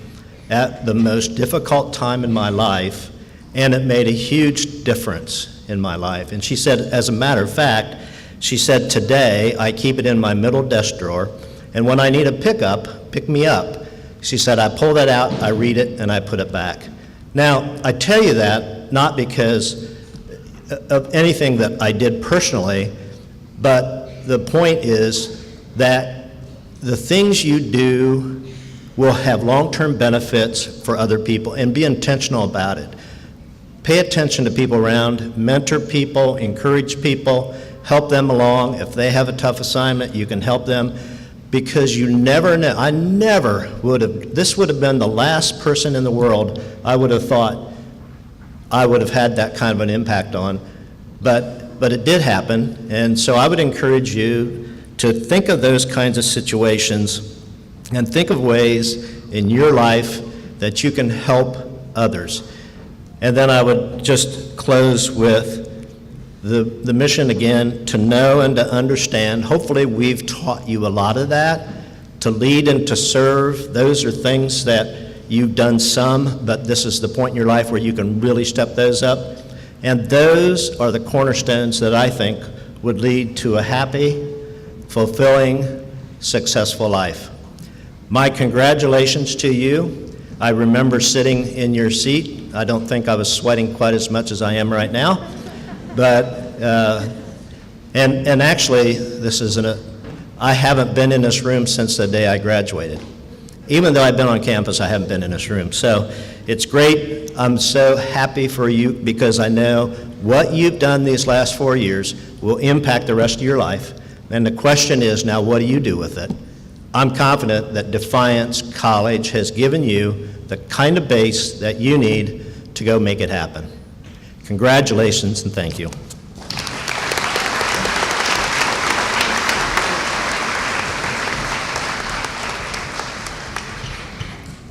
[SPEAKER 7] at the most difficult time in my life, and it made a huge difference in my life. And she said, as a matter of fact, she said, today I keep it in my middle desk drawer, and when I need a pick me up, she said, I pull that out, I read it, and I put it back. Now, I tell you that not because of anything that I did personally, but the point is that the things you do will have long-term benefits for other people, and be intentional about it. Pay attention to people around, mentor people, encourage people, help them along. If they have a tough assignment, you can help them, because you never know. I never would have, this would have been the last person in the world I would have thought I would have had that kind of an impact on, but it did happen. And so I would encourage you to think of those kinds of situations and think of ways in your life that you can help others. And then I would just close with the mission again, to know and to understand. Hopefully we've taught you a lot of that. To lead and to serve, those are things that you've done some, but this is the point in your life where you can really step those up. And those are the cornerstones that I think would lead to a happy, fulfilling, successful life. My congratulations to you. I remember sitting in your seat. I don't think I was sweating quite as much as I am right now. But, and actually, I haven't been in this room since the day I graduated. Even though I've been on campus, I haven't been in this room. So it's great. I'm so happy for you because I know what you've done these last 4 years will impact the rest of your life. And the question is now, what do you do with it? I'm confident that Defiance College has given you the kind of base that you need to go make it happen. Congratulations and thank you.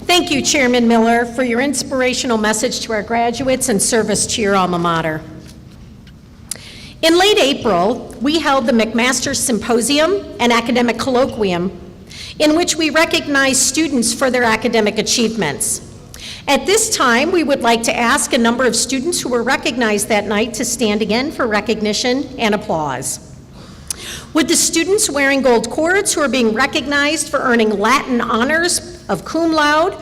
[SPEAKER 1] Thank you, Chairman Miller, for your inspirational message to our graduates and service to your alma mater. In late April, we held the Mcmaster Symposium and Academic Colloquium, in which we recognized students for their academic achievements. At this time, we would like to ask a number of students who were recognized that night to stand again for recognition and applause. Would the students wearing gold cords who are being recognized for earning Latin honors of cum laude,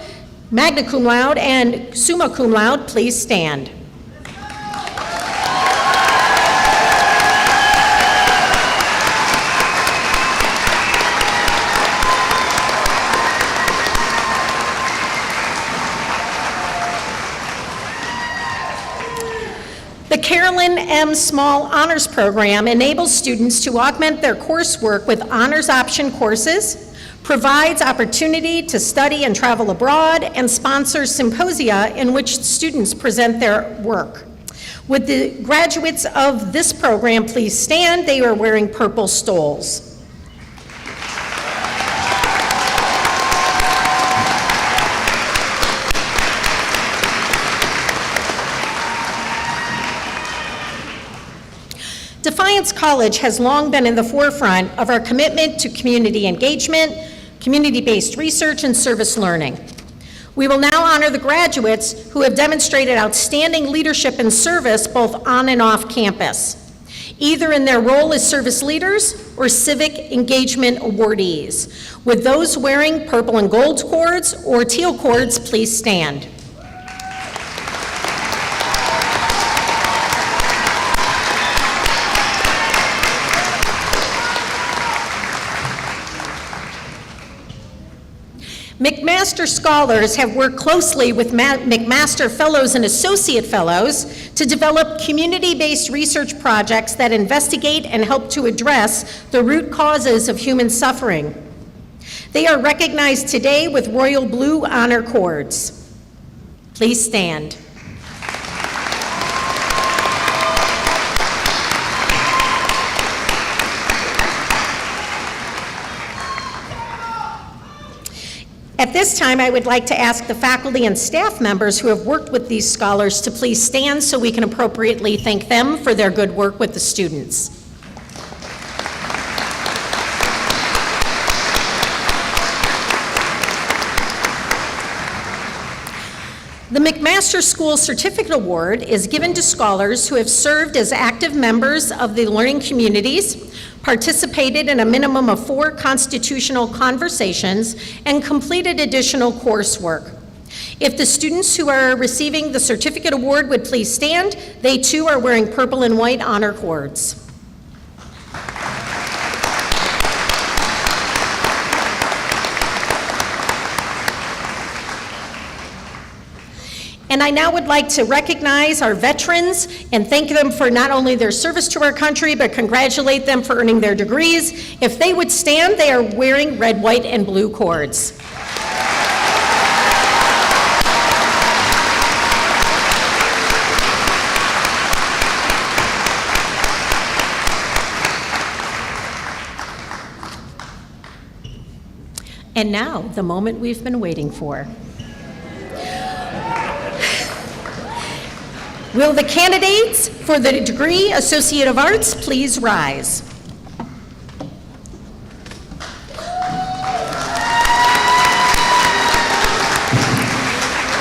[SPEAKER 1] magna cum laude, and summa cum laude please stand? The Carolyn M. Small Honors Program enables students to augment their coursework with honors option courses, provides opportunity to study and travel abroad, and sponsors symposia in which students present their work. Would the graduates of this program please stand? They are wearing purple stoles. Defiance College has long been in the forefront of our commitment to community engagement, community-based research, and service learning. We will now honor the graduates who have demonstrated outstanding leadership and service both on and off campus, either in their role as service leaders or civic engagement awardees. With those wearing purple and gold cords or teal cords, please stand. Mcmaster scholars have worked closely with Mcmaster fellows and associate fellows to develop community-based research projects that investigate and help to address the root causes of human suffering. They are recognized today with royal blue honor cords. Please stand. At this time, I would like to ask the faculty and staff members who have worked with these scholars to please stand so we can appropriately thank them for their good work with the students. The Mcmaster School Certificate Award is given to scholars who have served as active members of the learning communities, participated in a minimum of 4 constitutional conversations, and completed additional coursework. If the students who are receiving the certificate award would please stand, they too are wearing purple and white honor cords. And I now would like to recognize our veterans and thank them for not only their service to our country, but congratulate them for earning their degrees. If they would stand, they are wearing red, white, and blue cords. And now, the moment we've been waiting for. Will the candidates for the degree Associate of Arts please rise?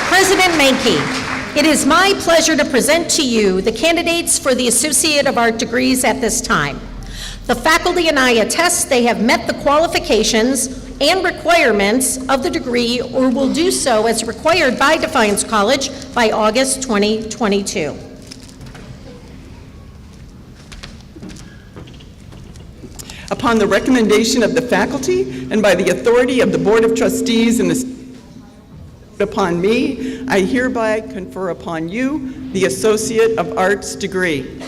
[SPEAKER 1] President Menke, it is my pleasure to present to you the candidates for the Associate of Art degrees at this time. The faculty and I attest they have met the qualifications and requirements of the degree or will do so as required by Defiance College by August 2022.
[SPEAKER 6] Upon the recommendation of the faculty and by the authority of the Board of Trustees and upon me, I hereby confer upon you the Associate of Arts degree.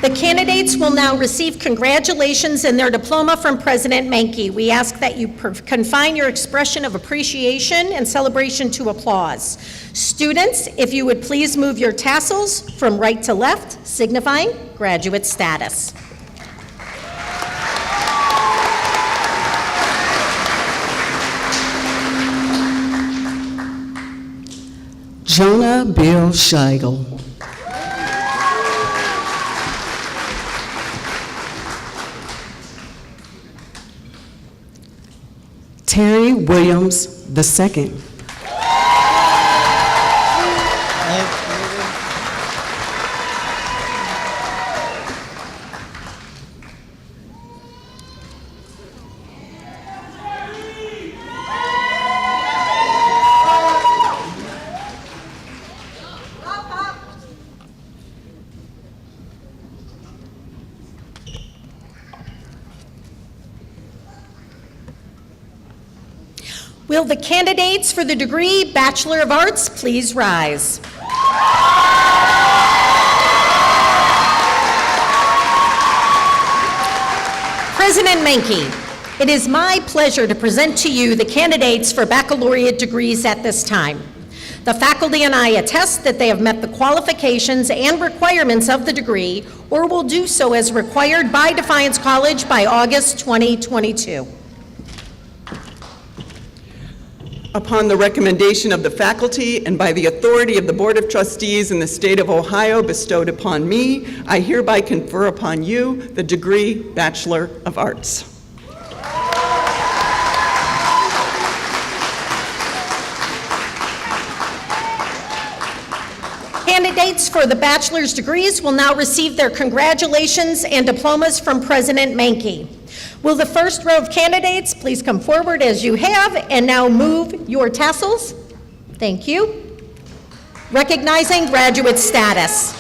[SPEAKER 1] The candidates will now receive congratulations and their diploma from President Menke. We ask that you confine your expression of appreciation and celebration to applause. Students, if you would please move your tassels from right to left, signifying graduate status.
[SPEAKER 11] Jonah Bill Scheigel. Terry Williams II.
[SPEAKER 1] Will the candidates for the degree Bachelor of Arts please rise? President Menke, it is my pleasure to present to you the candidates for baccalaureate degrees at this time. The faculty and I attest that they have met the qualifications and requirements of the degree or will do so as required by Defiance College by August 2022.
[SPEAKER 6] Upon the recommendation of the faculty and by the authority of the Board of Trustees in the state of Ohio bestowed upon me, I hereby confer upon you the degree Bachelor of Arts.
[SPEAKER 1] Candidates for the bachelor's degrees will now receive their congratulations and diplomas from President Menke. Will the first row of candidates please come forward as you have, and now move your tassels? Thank you. Recognizing graduate status.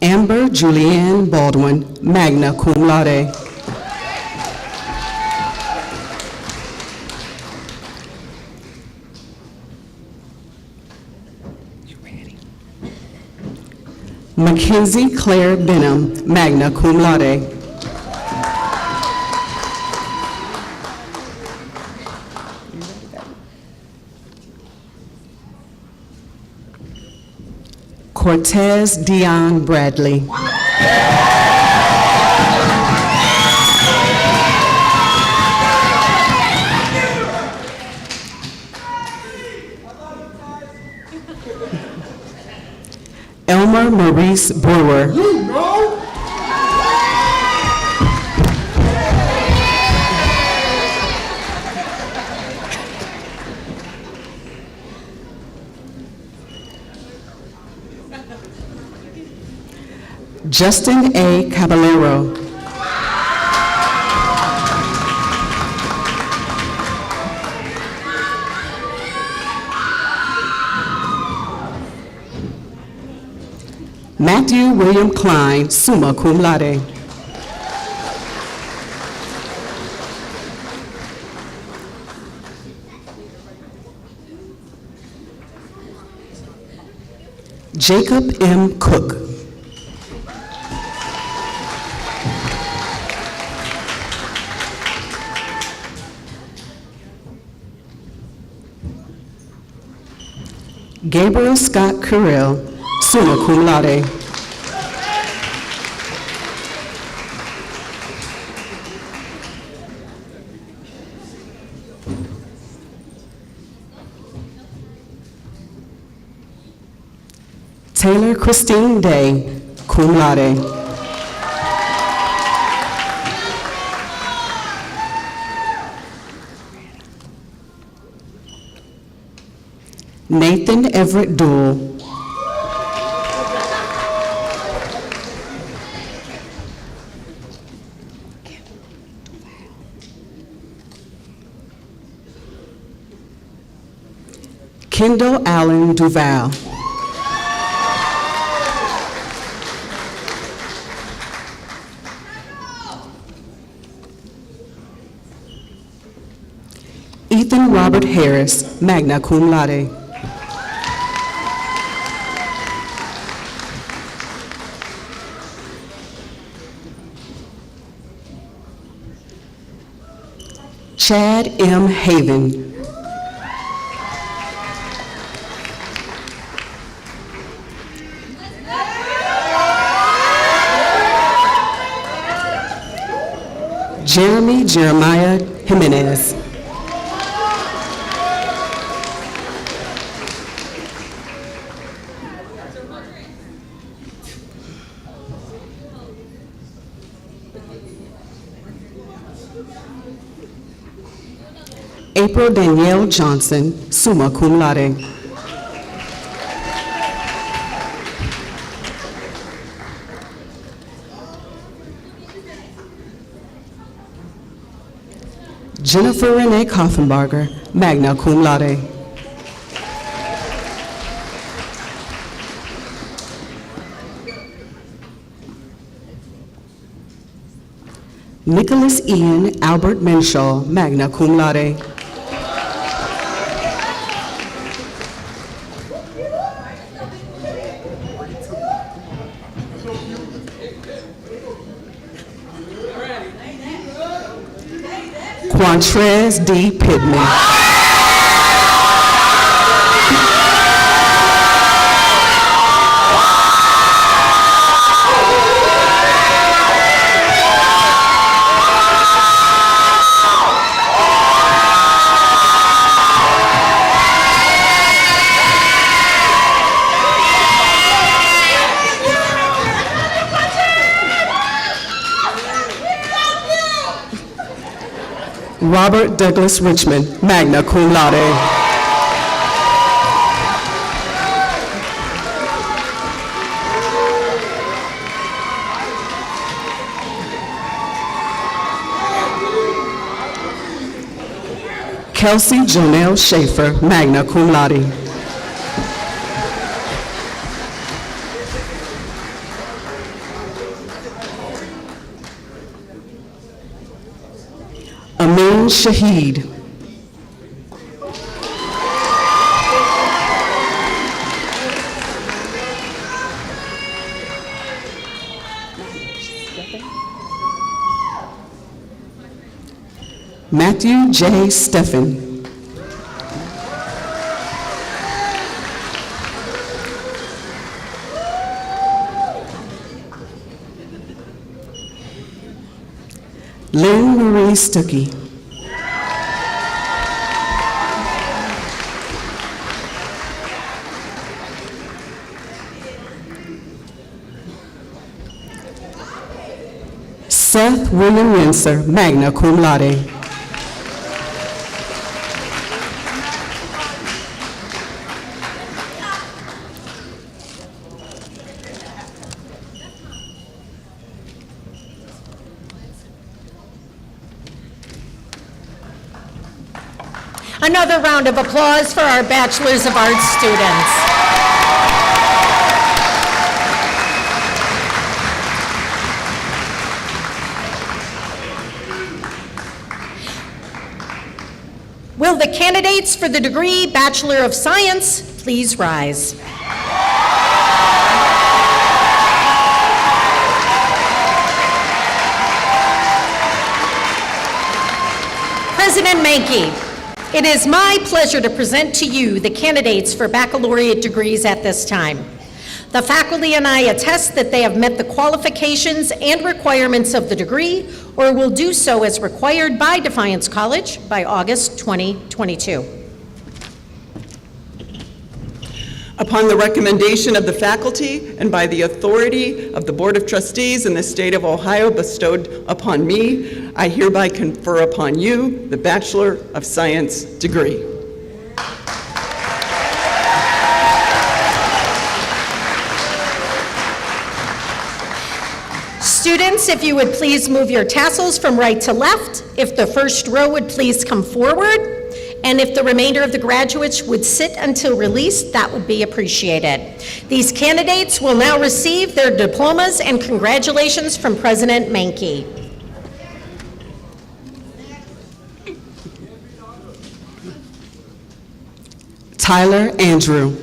[SPEAKER 11] Amber Julianne Baldwin, magna cum laude. Mackenzie Claire Benham, magna cum laude. Cortez Dion Bradley. Elmer Maurice Brewer. Justin A. Caballero. Matthew William Klein, summa cum laude. Jacob M. Cook. Gabriel Scott Carell, summa cum laude. Taylor Christine Day, cum laude. Nathan Everett Doole. Kendall Allen Duval. Ethan Robert Harris, magna cum laude. Chad M. Haven. Jeremy Jeremiah Jimenez. April Danielle Johnson, summa cum laude. Jennifer Renee Koffenbarger, magna cum laude. Nicholas Ian Albert Menshaw, magna cum laude. Quantrez D. Pittman. Robert Douglas Richmond, magna cum laude. Kelsey Jonelle Schaefer, magna cum laude. Amin Shahid. Matthew J. Steffen. Lynn Marie Stuckey. Seth William Windsor, magna cum laude.
[SPEAKER 1] Another round of applause for our Bachelors of Arts students. Will the candidates for the degree Bachelor of Science please rise? President Mankey, it is my pleasure to present to you the candidates for baccalaureate degrees at this time. The faculty and I attest that they have met the qualifications and requirements of the degree, or will do so as required by Defiance College by August 2022.
[SPEAKER 6] Upon the recommendation of the faculty and by the authority of the Board of Trustees in the state of Ohio bestowed upon me, I hereby confer upon you the Bachelor of Science degree.
[SPEAKER 1] Students, if you would please move your tassels from right to left, if the first row would please come forward, and if the remainder of the graduates would sit until released, that would be appreciated. These candidates will now receive their diplomas, and congratulations from President Mankey.
[SPEAKER 11] Tyler Andrew.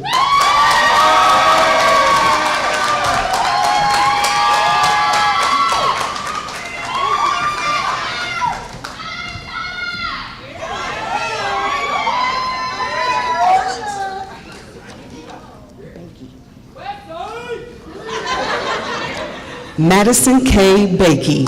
[SPEAKER 11] Madison K. Bakey.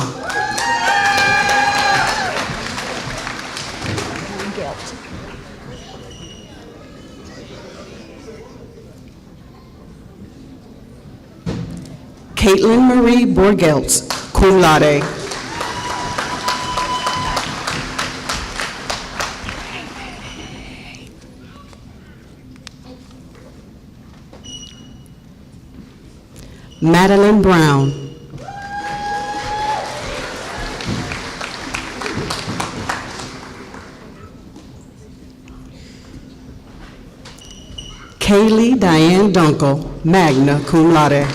[SPEAKER 11] Caitlyn Marie Borgeltz, cum laude. Madeline Brown. Kaylee Diane Dunkel, magna cum laude.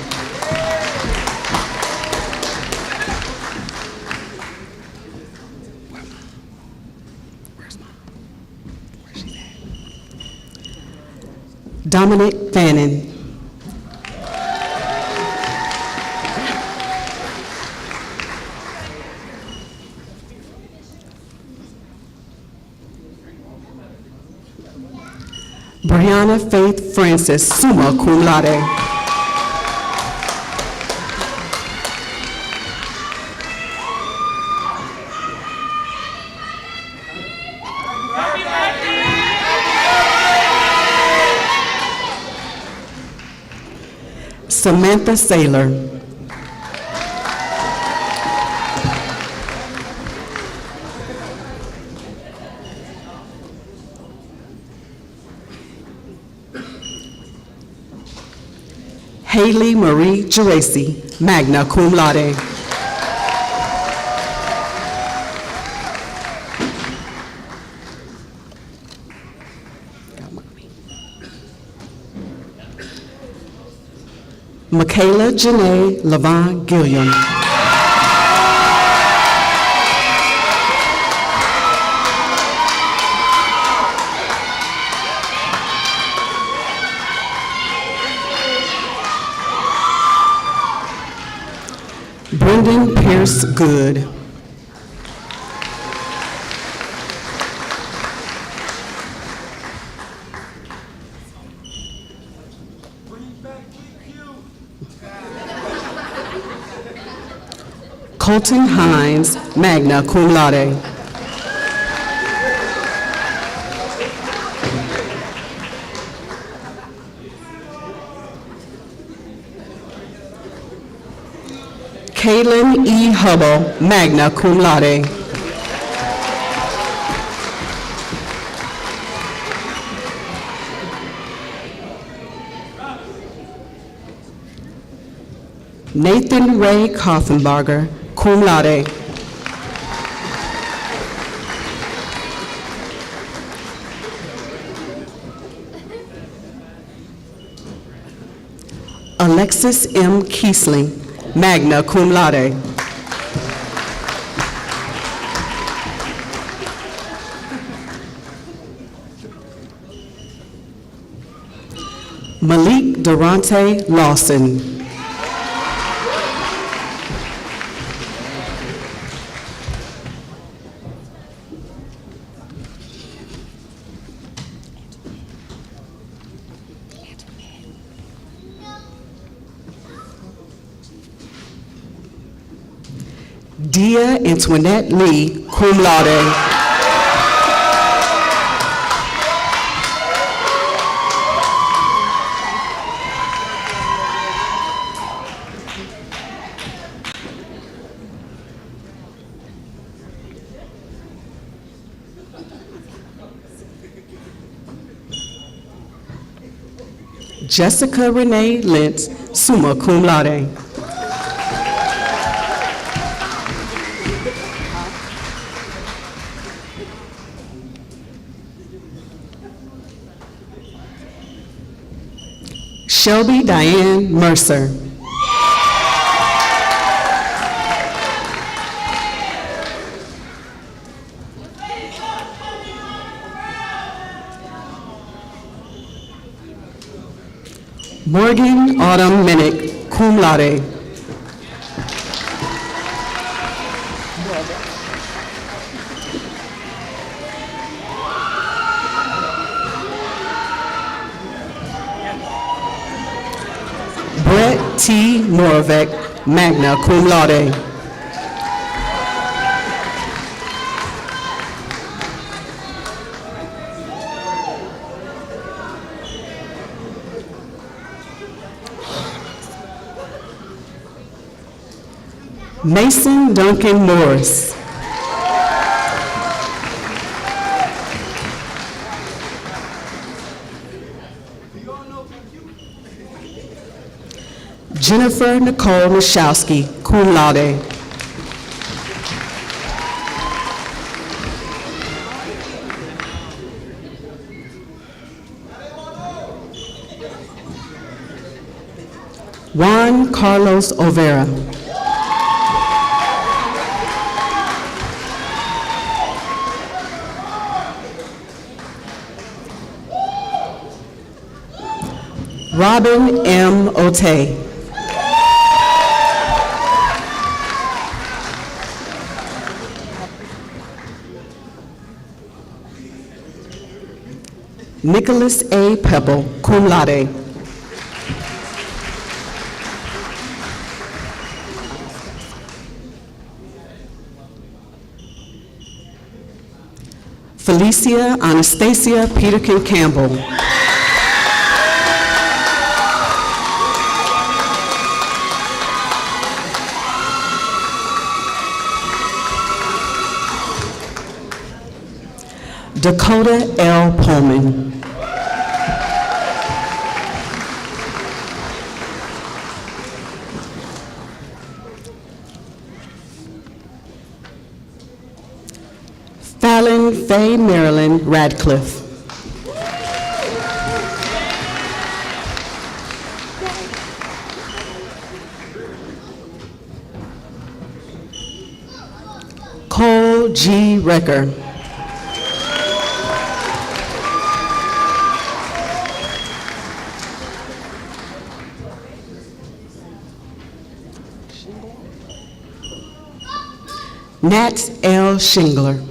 [SPEAKER 11] Dominic Fannin. Brianna Faith Francis, summa cum laude. Samantha Saylor. Hallie Marie Geraci, magna cum laude. Michaela Janae Levon Gilliam. Brendan Pierce Good. Colton Hines, magna cum laude. Caitlyn E. Hubble, magna cum laude. Nathan Ray Koffenbarger, cum laude. Alexis M. Kiesling, magna cum laude. Malik Durante Lawson. Dia Antoinette Lee, cum laude. Jessica Renee Lentz, summa cum laude. Shelby Diane Mercer. Morgan Autumn Minnick, cum laude. Brett T. Moravec, magna cum laude. Mason Duncan Morris. Jennifer Nicole Michalski, cum laude. Juan Carlos Overa. Robin M. Otey. Nicholas A. Pebble, cum laude. Felicia Anastasia Peterkin Campbell. Dakota L. Pullman. Caitlin Faye Marilyn Radcliffe. Cole G. Recker. Nat L. Shingler.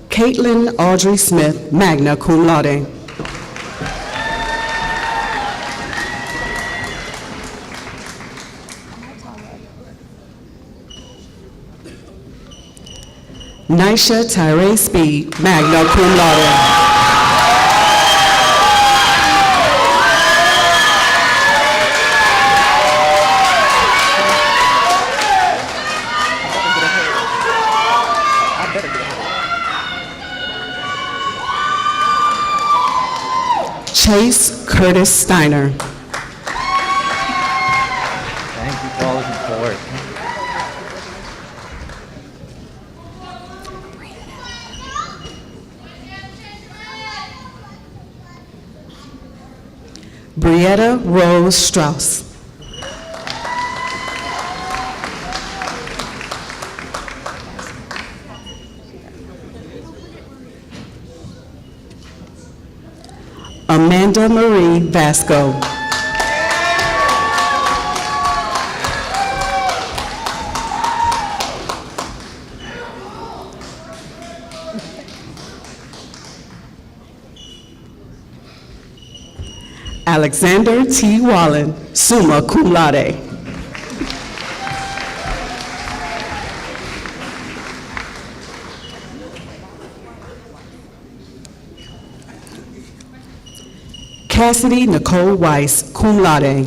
[SPEAKER 11] Caitlin Audrey Smith, magna cum laude. Nisha Tyree Speed, magna cum laude. Chase Curtis Steiner.
[SPEAKER 12] Thank you for all the support.
[SPEAKER 11] Brietta Rose Strauss. Amanda Marie Vasco. Alexander T. Wallen, summa cum laude. Cassidy Nicole Weiss, cum laude.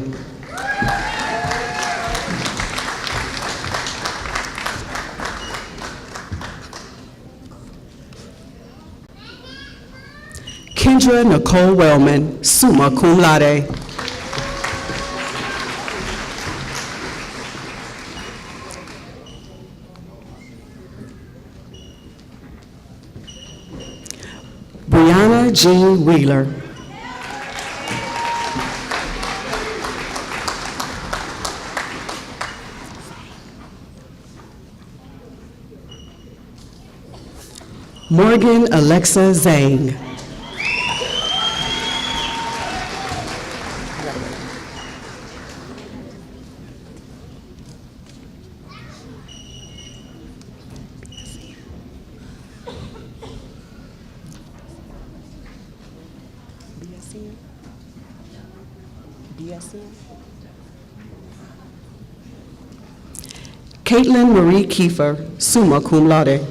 [SPEAKER 11] Kendra Nicole Wellman, summa cum laude. Brianna Jean Wheeler. Morgan Alexa Zhang. Caitlyn Marie Kiefer, summa cum laude.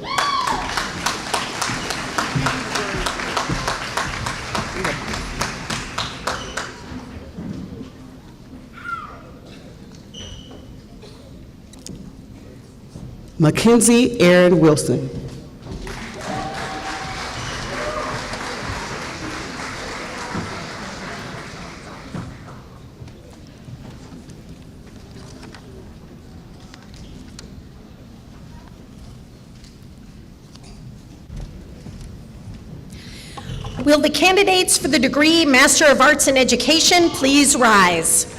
[SPEAKER 11] Mackenzie Aaron Wilson.
[SPEAKER 1] Will the candidates for the degree Master of Arts in Education please rise?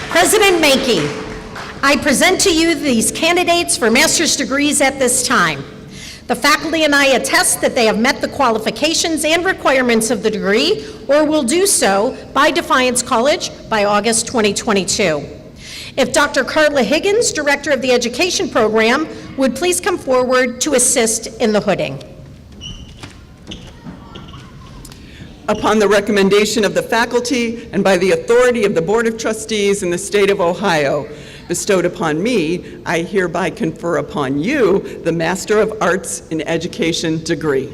[SPEAKER 1] President Mankey, I present to you these candidates for master's degrees at this time. The faculty and I attest that they have met the qualifications and requirements of the degree, or will do so by Defiance College by August 2022. If Dr. Carla Higgins, Director of the Education Program, would please come forward to assist in the hooding.
[SPEAKER 6] Upon the recommendation of the faculty and by the authority of the Board of Trustees in the state of Ohio, bestowed upon me, I hereby confer upon you the Master of Arts in Education degree.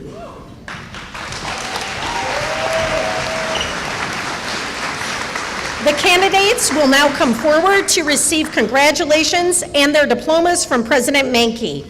[SPEAKER 1] The candidates candidates will now come forward to receive congratulations and their diplomas from President Mankey.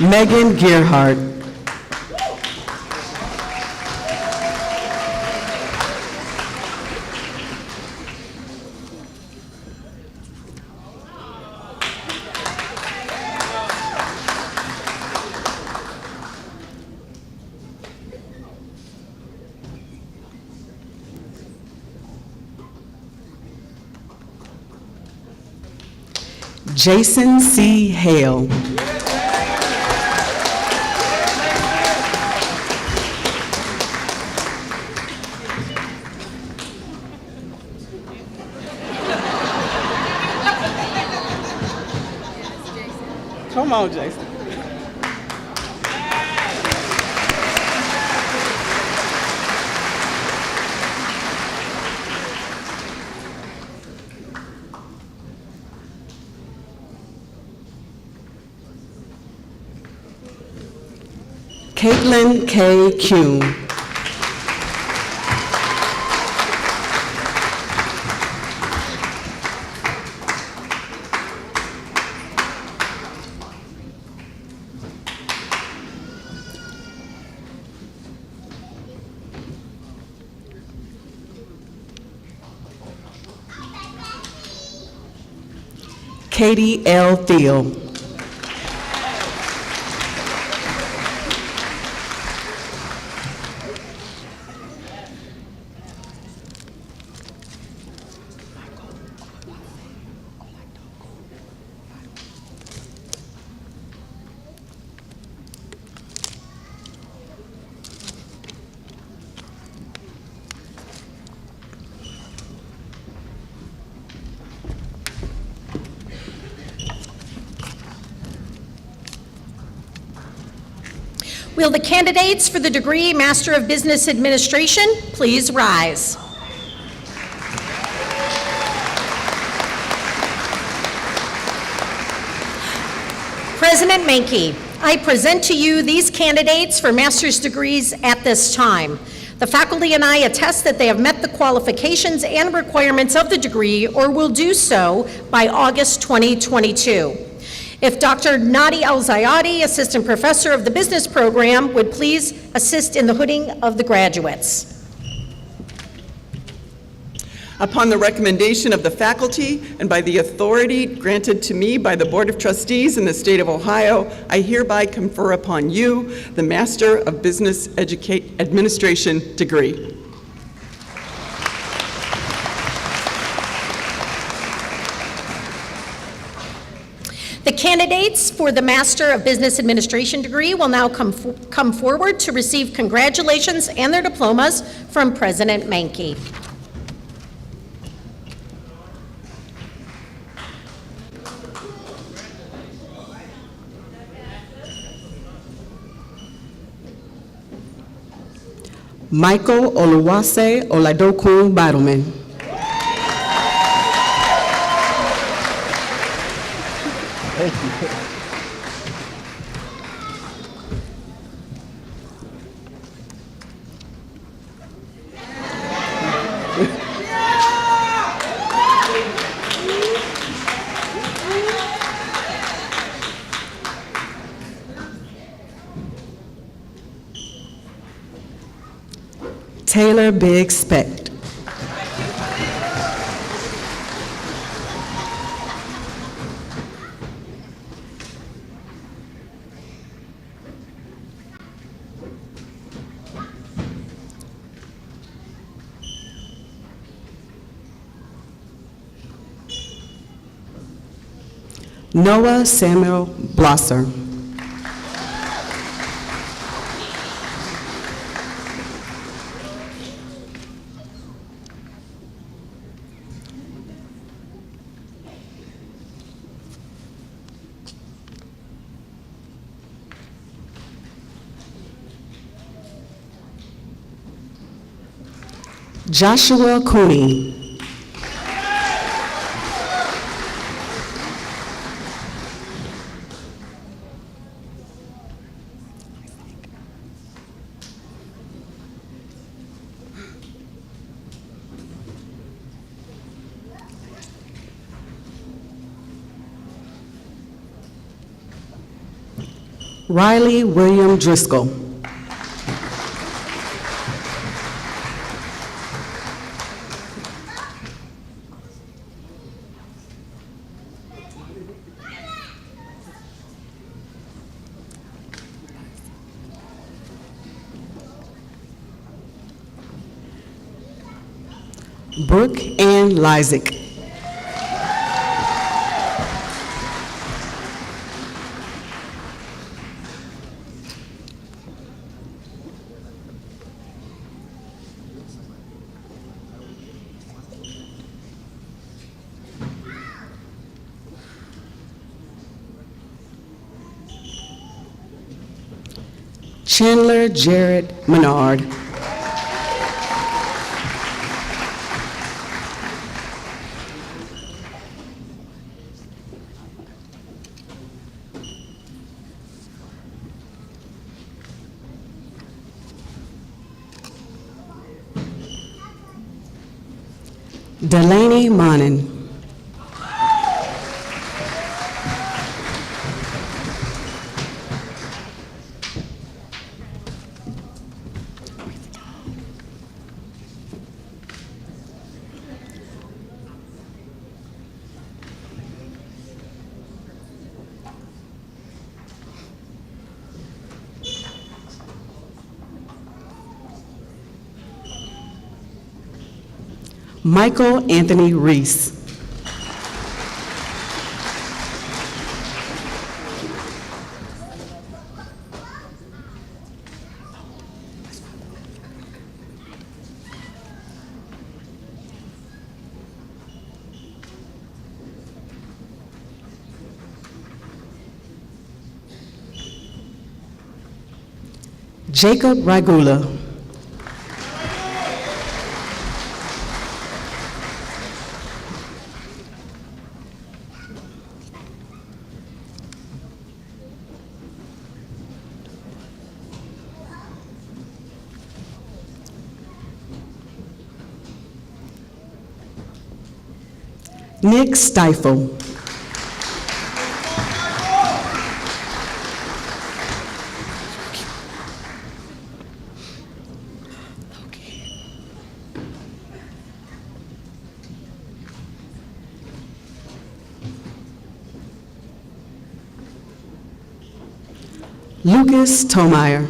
[SPEAKER 11] Megan Gerhardt. Jason C. Hale.
[SPEAKER 6] Come on, Jason.
[SPEAKER 11] Caitlyn K. Kuhn. Katie L. Thiel.
[SPEAKER 1] Will the candidates for the degree Master of Business Administration please rise? President Mankey, I present to you these candidates for master's degrees at this time. The faculty and I attest that they have met the qualifications and requirements of the degree or will do so by August 2022. If Dr. Nadi El-Zayadi, Assistant Professor of the Business Program, would please assist in the hooding of the graduates.
[SPEAKER 6] Upon the recommendation of the faculty and by the authority granted to me by the Board of Trustees in the state of Ohio, I hereby confer upon you the Master of Business Administration degree.
[SPEAKER 1] The candidates for the Master of Business Administration degree will now come forward to receive congratulations and their diplomas from President Mankey.
[SPEAKER 11] Michael Oluwase Oladokun Battleman. Taylor Big Specht. Noah Samuel Blosser. Joshua Cooney. Riley William Driscoll. Brooke Ann Lysick. Chandler Jared Menard. Delaney Monin. Michael Anthony Reese. Jacob Ragula. Nick Stifle. Lucas Tomeyer.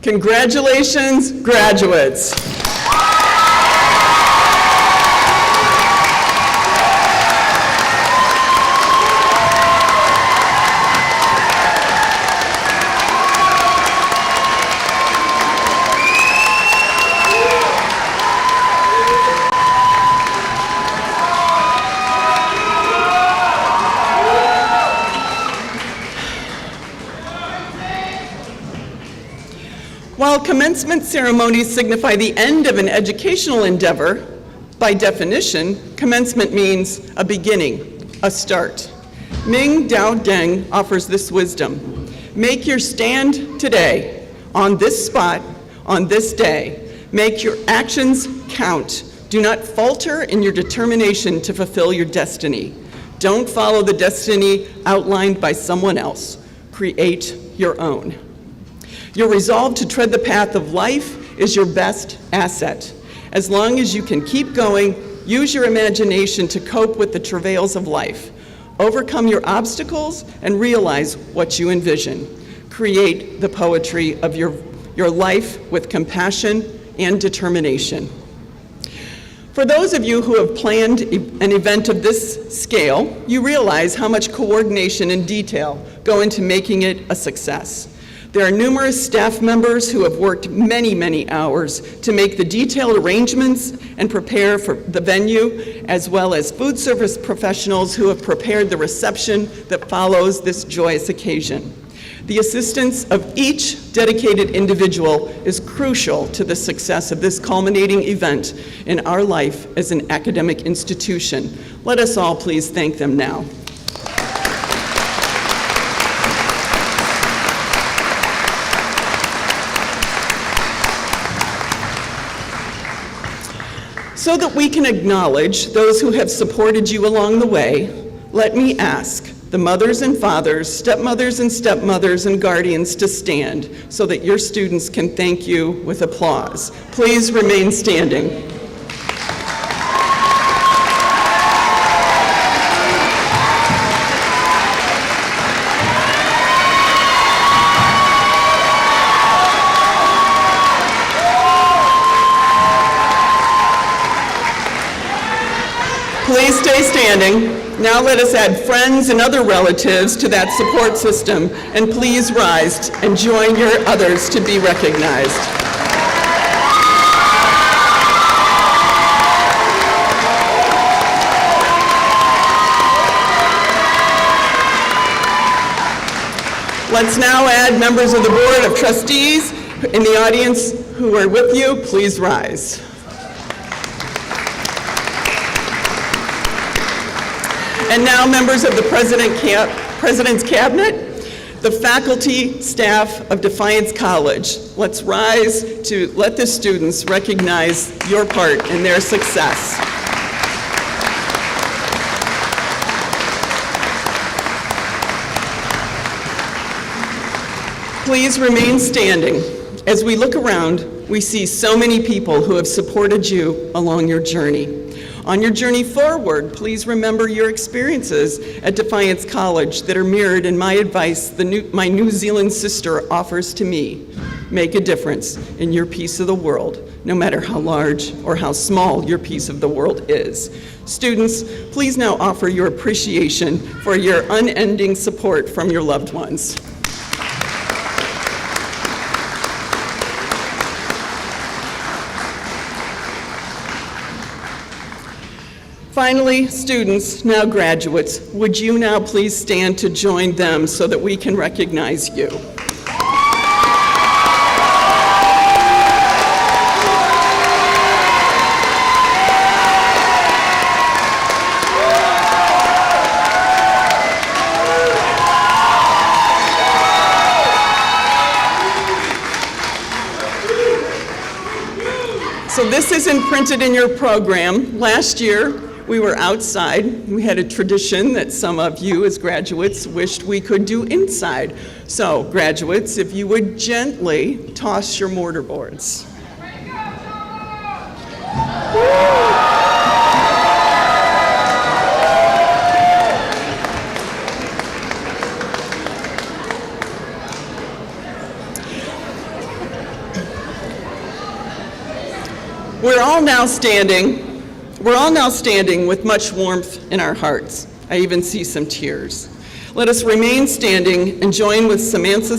[SPEAKER 6] Congratulations, graduates. While commencement ceremonies signify the end of an educational endeavor, by definition, commencement means a beginning, a start. Ming Dao Deng offers this wisdom. Make your stand today, on this spot, on this day. Make your actions count. Do not falter in your determination to fulfill your destiny. Don't follow the destiny outlined by someone else. Create your own. Your resolve to tread the path of life is your best asset. As long as you can keep going, use your imagination to cope with the travails of life. Overcome your obstacles and realize what you envision. Create the poetry of your life with compassion and determination. For those of you who have planned an event of this scale, you realize how much coordination and detail go into making it a success. There are numerous staff members who have worked many, many hours to make the detailed arrangements and prepare for the venue, as well as food service professionals who have prepared the reception that follows this joyous occasion. The assistance of each dedicated individual is crucial to the success of this culminating event in our life as an academic institution. Let us all please thank them now. So that we can acknowledge those who have supported you along the way, let me ask the mothers and fathers, stepmothers and stepmothers and guardians to stand so that your students can thank you with applause. Please remain standing. Please stay standing. Now let us add friends and other relatives to that support system, and please rise and join your others to be recognized. Let's now add members of the Board of Trustees in the audience who are with you. Please rise. And now members of the President's Cabinet, the faculty, staff of Defiance College. Let's rise to let the students recognize your part in their success. Please remain standing. As we look around, we see so many people who have supported you along your journey. On your journey forward, please remember your experiences at Defiance College that are mirrored in my advice my New Zealand sister offers to me. Make a difference in your piece of the world, no matter how large or how small your piece of the world is. Students, please now offer your appreciation for your unending support from your loved ones. Finally, students, now graduates, would you now please stand to join them so that we can recognize you? So this isn't printed in your program. Last year, we were outside. We had a tradition that some of you as graduates wished we could do inside. So graduates, if you would gently toss your mortar boards. We're all now standing with much warmth in our hearts. I even see some tears. Let us remain standing and join with Samantha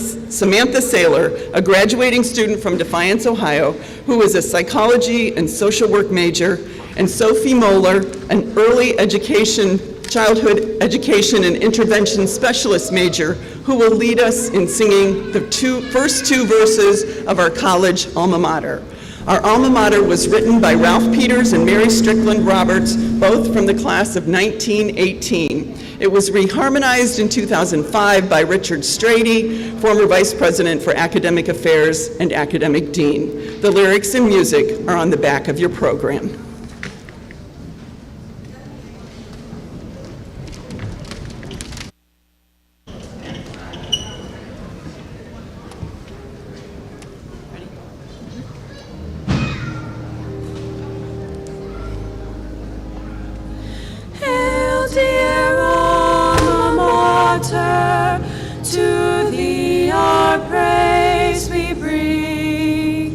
[SPEAKER 6] Saylor, a graduating student from Defiance, Ohio, who is a psychology and social work major, and Sophie Moeller, an early education, childhood education and intervention specialist major, who will lead us in singing the first two verses of our college alma mater. Our alma mater was written by Ralph Peters and Mary Strickland Roberts, both from the class of 1918. It was reharmonized in 2005 by Richard Strady, former Vice President for Academic Affairs and Academic Dean. The lyrics and music are on the back of your program.
[SPEAKER 5] Hail, dear alma mater, to thee our praise we bring.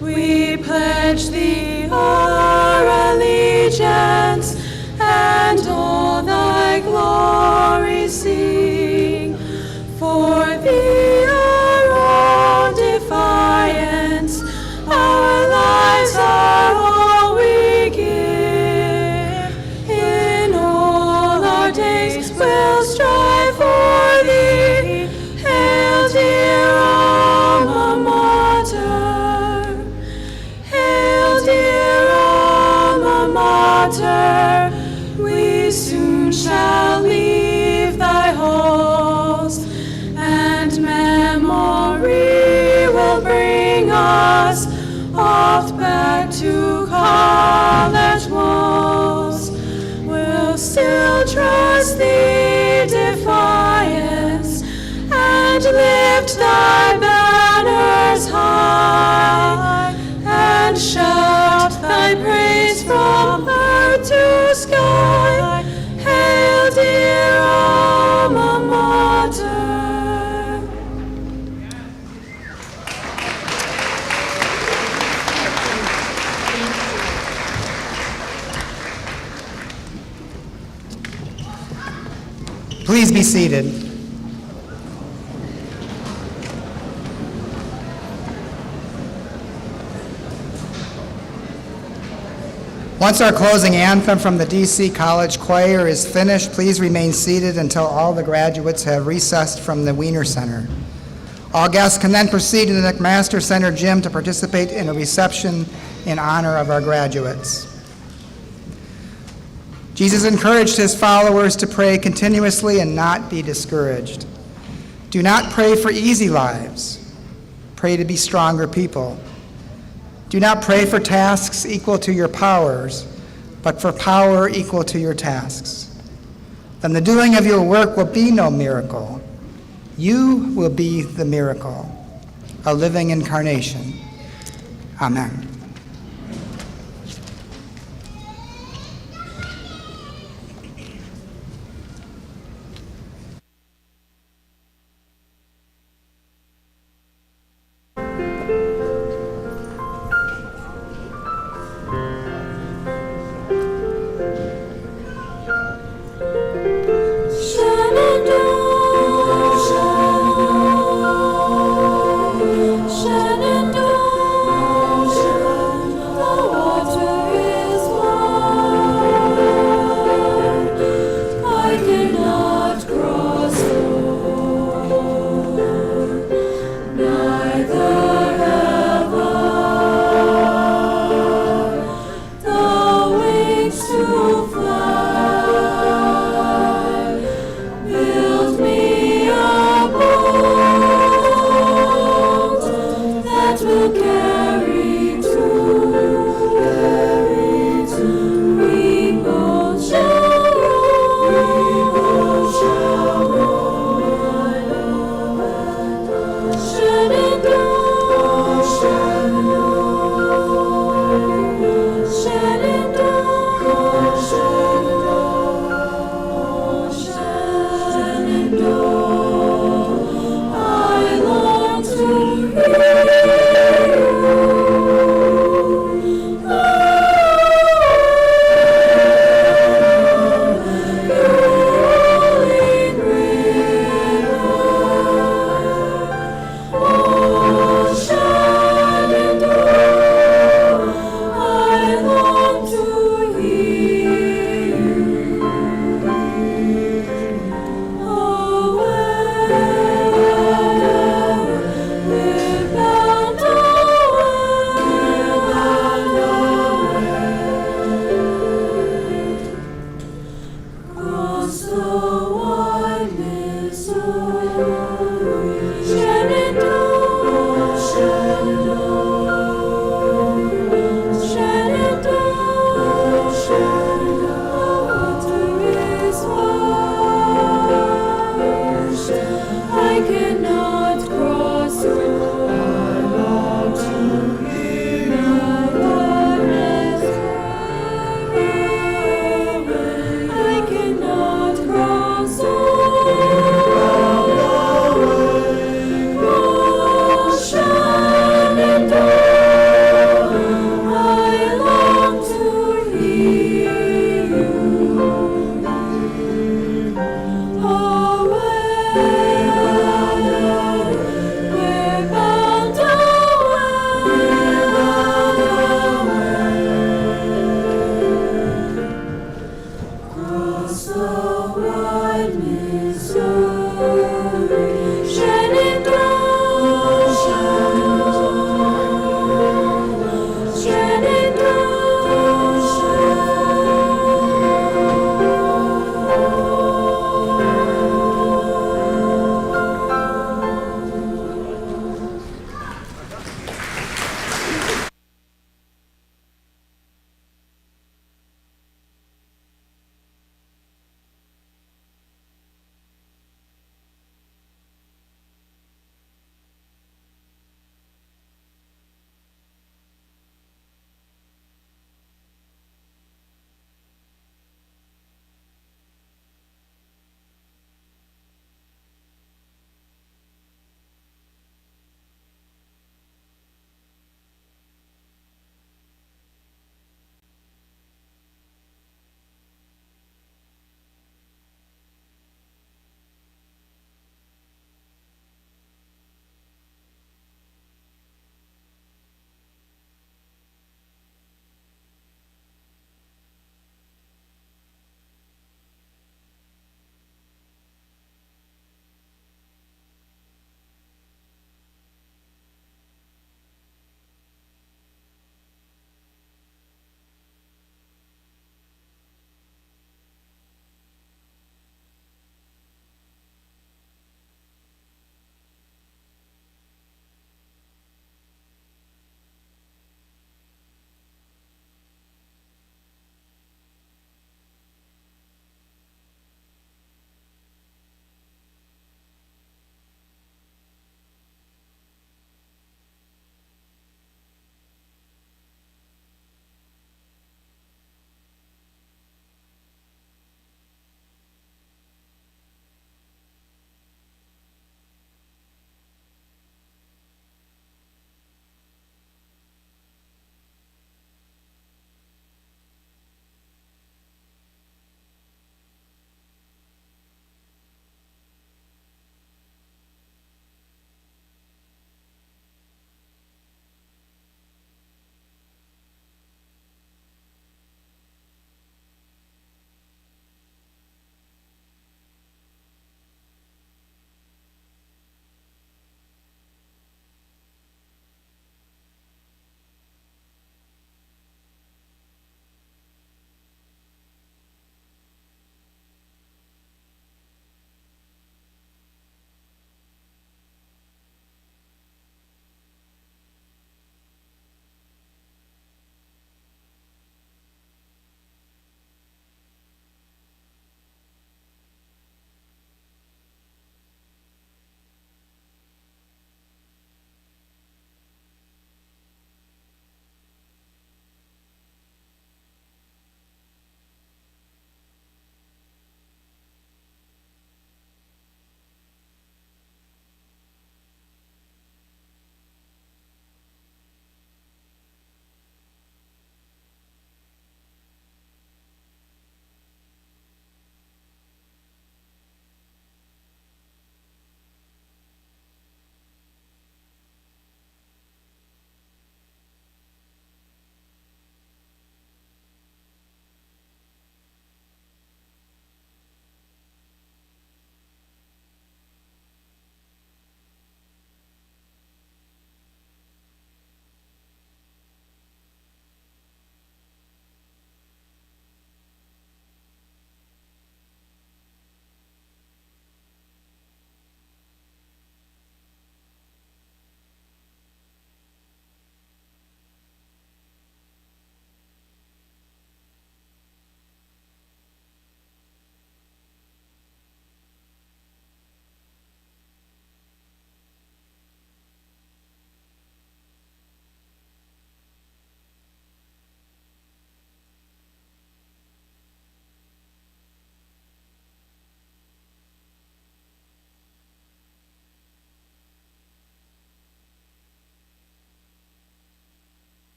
[SPEAKER 5] We pledge thee our allegiance, and all thy glory sing. For thee our own defiance, our lives are all we give. In all our days we'll strive for thee. Hail, dear alma mater. Hail, dear alma mater. We soon shall leave thy halls, and memory will bring us oft back to college walls. We'll still trust thee, Defiance, and lift thy banners high, and shout thy praise from earth to sky. Hail, dear alma mater.
[SPEAKER 2] Please be seated. Once our closing anthem from the DC College Choir is finished, please remain seated until all the graduates have recessed from the Weaner Center. All guests can then proceed to the Mcmaster Center gym to participate in a reception in honor of our graduates. Jesus encouraged his followers to pray continuously and not be discouraged. Do not pray for easy lives. Pray to be stronger people. Do not pray for tasks equal to your powers, but for power equal to your tasks. Then the doing of your work will be no miracle. You will be the miracle, a living incarnation. Amen.
[SPEAKER 5] Shenandoah, story.